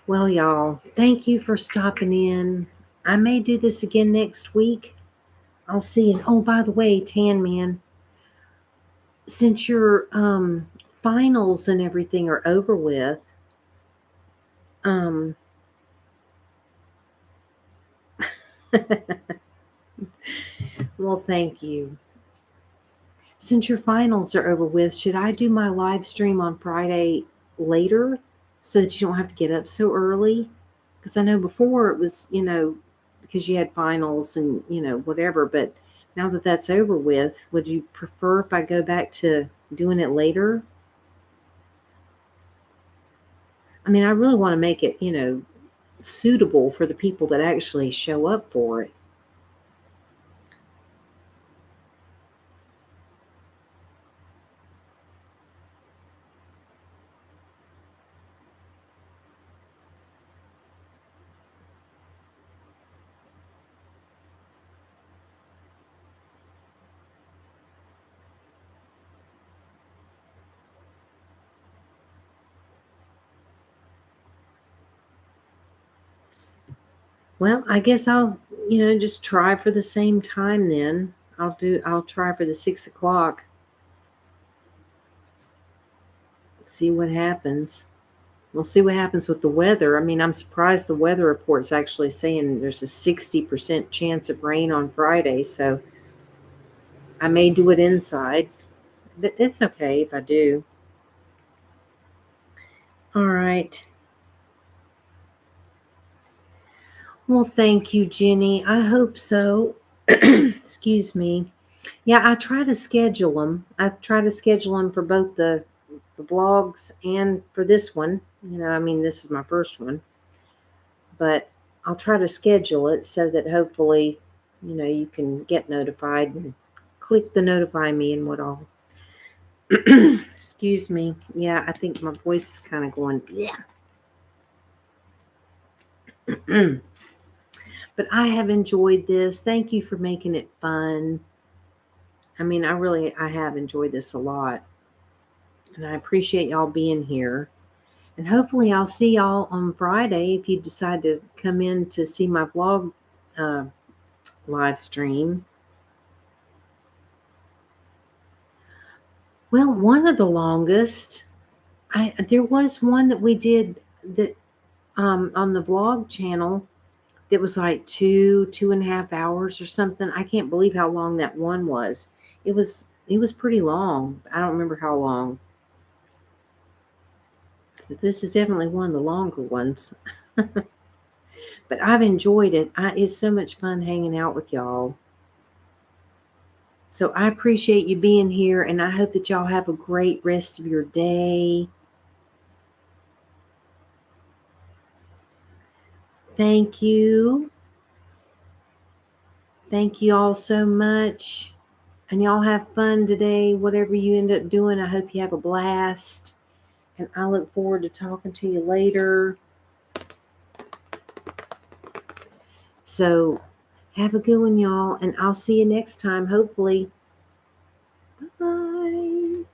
Well, y'all, thank you for stopping in. I may do this again next week. I'll see you. Oh, by the way, Tan Man, since your finals and everything are over with, um, well, thank you. Since your finals are over with, should I do my live stream on Friday later so that you don't have to get up so early? Because I know before it was, because you had finals and, whatever. But now that that's over with, would you prefer if I go back to doing it later? I mean, I really want to make it, suitable for the people that actually show up for it. Well, I guess I'll just try for the same time then. I'll try for the 6 o'clock. See what happens. We'll see what happens with the weather. I mean, I'm surprised the weather report's actually saying there's a 60% chance of rain on Friday, so I may do it inside. But it's okay if I do. All right. Well, thank you, Jenny. I hope so. Excuse me. Yeah, I try to schedule them. I try to schedule them for both the vlogs and for this one. I mean, this is my first one, but I'll try to schedule it so that hopefully you can get notified and click the notify me and what all. Excuse me. Yeah, I think my voice is kind of going, yeah. But I have enjoyed this. Thank you for making it fun. I mean, I have enjoyed this a lot. And I appreciate y'all being here. And hopefully I'll see y'all on Friday if you decide to come in to see my vlog uh, live stream. Well, one of the longest, there was one that we did that on the vlog channel that was like 2.5 hours or something. I can't believe how long that one was. It was pretty long. I don't remember how long. But this is definitely one of the longer ones. But I've enjoyed it. It's so much fun hanging out with y'all. So I appreciate you being here, and I hope that y'all have a great rest of your day. Thank you. Thank you all so much. And y'all have fun today, whatever you end up doing. I hope you have a blast. And I look forward to talking to you later. So have a good one, y'all. And I'll see you next time, hopefully. Bye.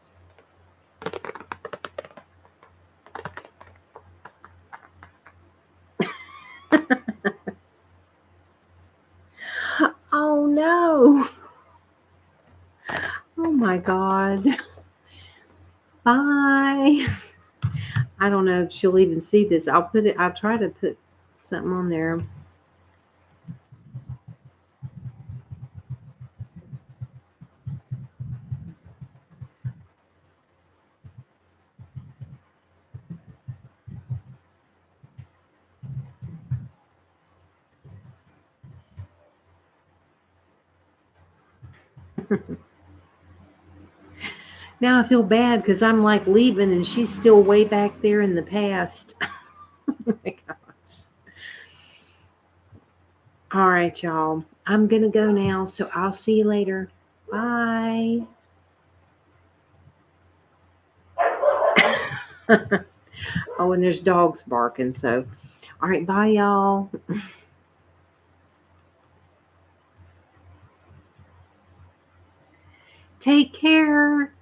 Oh, no. Oh, my God. Bye. I don't know if she'll even see this. I'll try to put something on there. Now I feel bad because I'm like leaving and she's still way back there in the past. Oh my gosh. All right, y'all. I'm going to go now. So I'll see you later. Bye. Oh, and there's dogs barking. So, all right. Bye, y'all. Take care.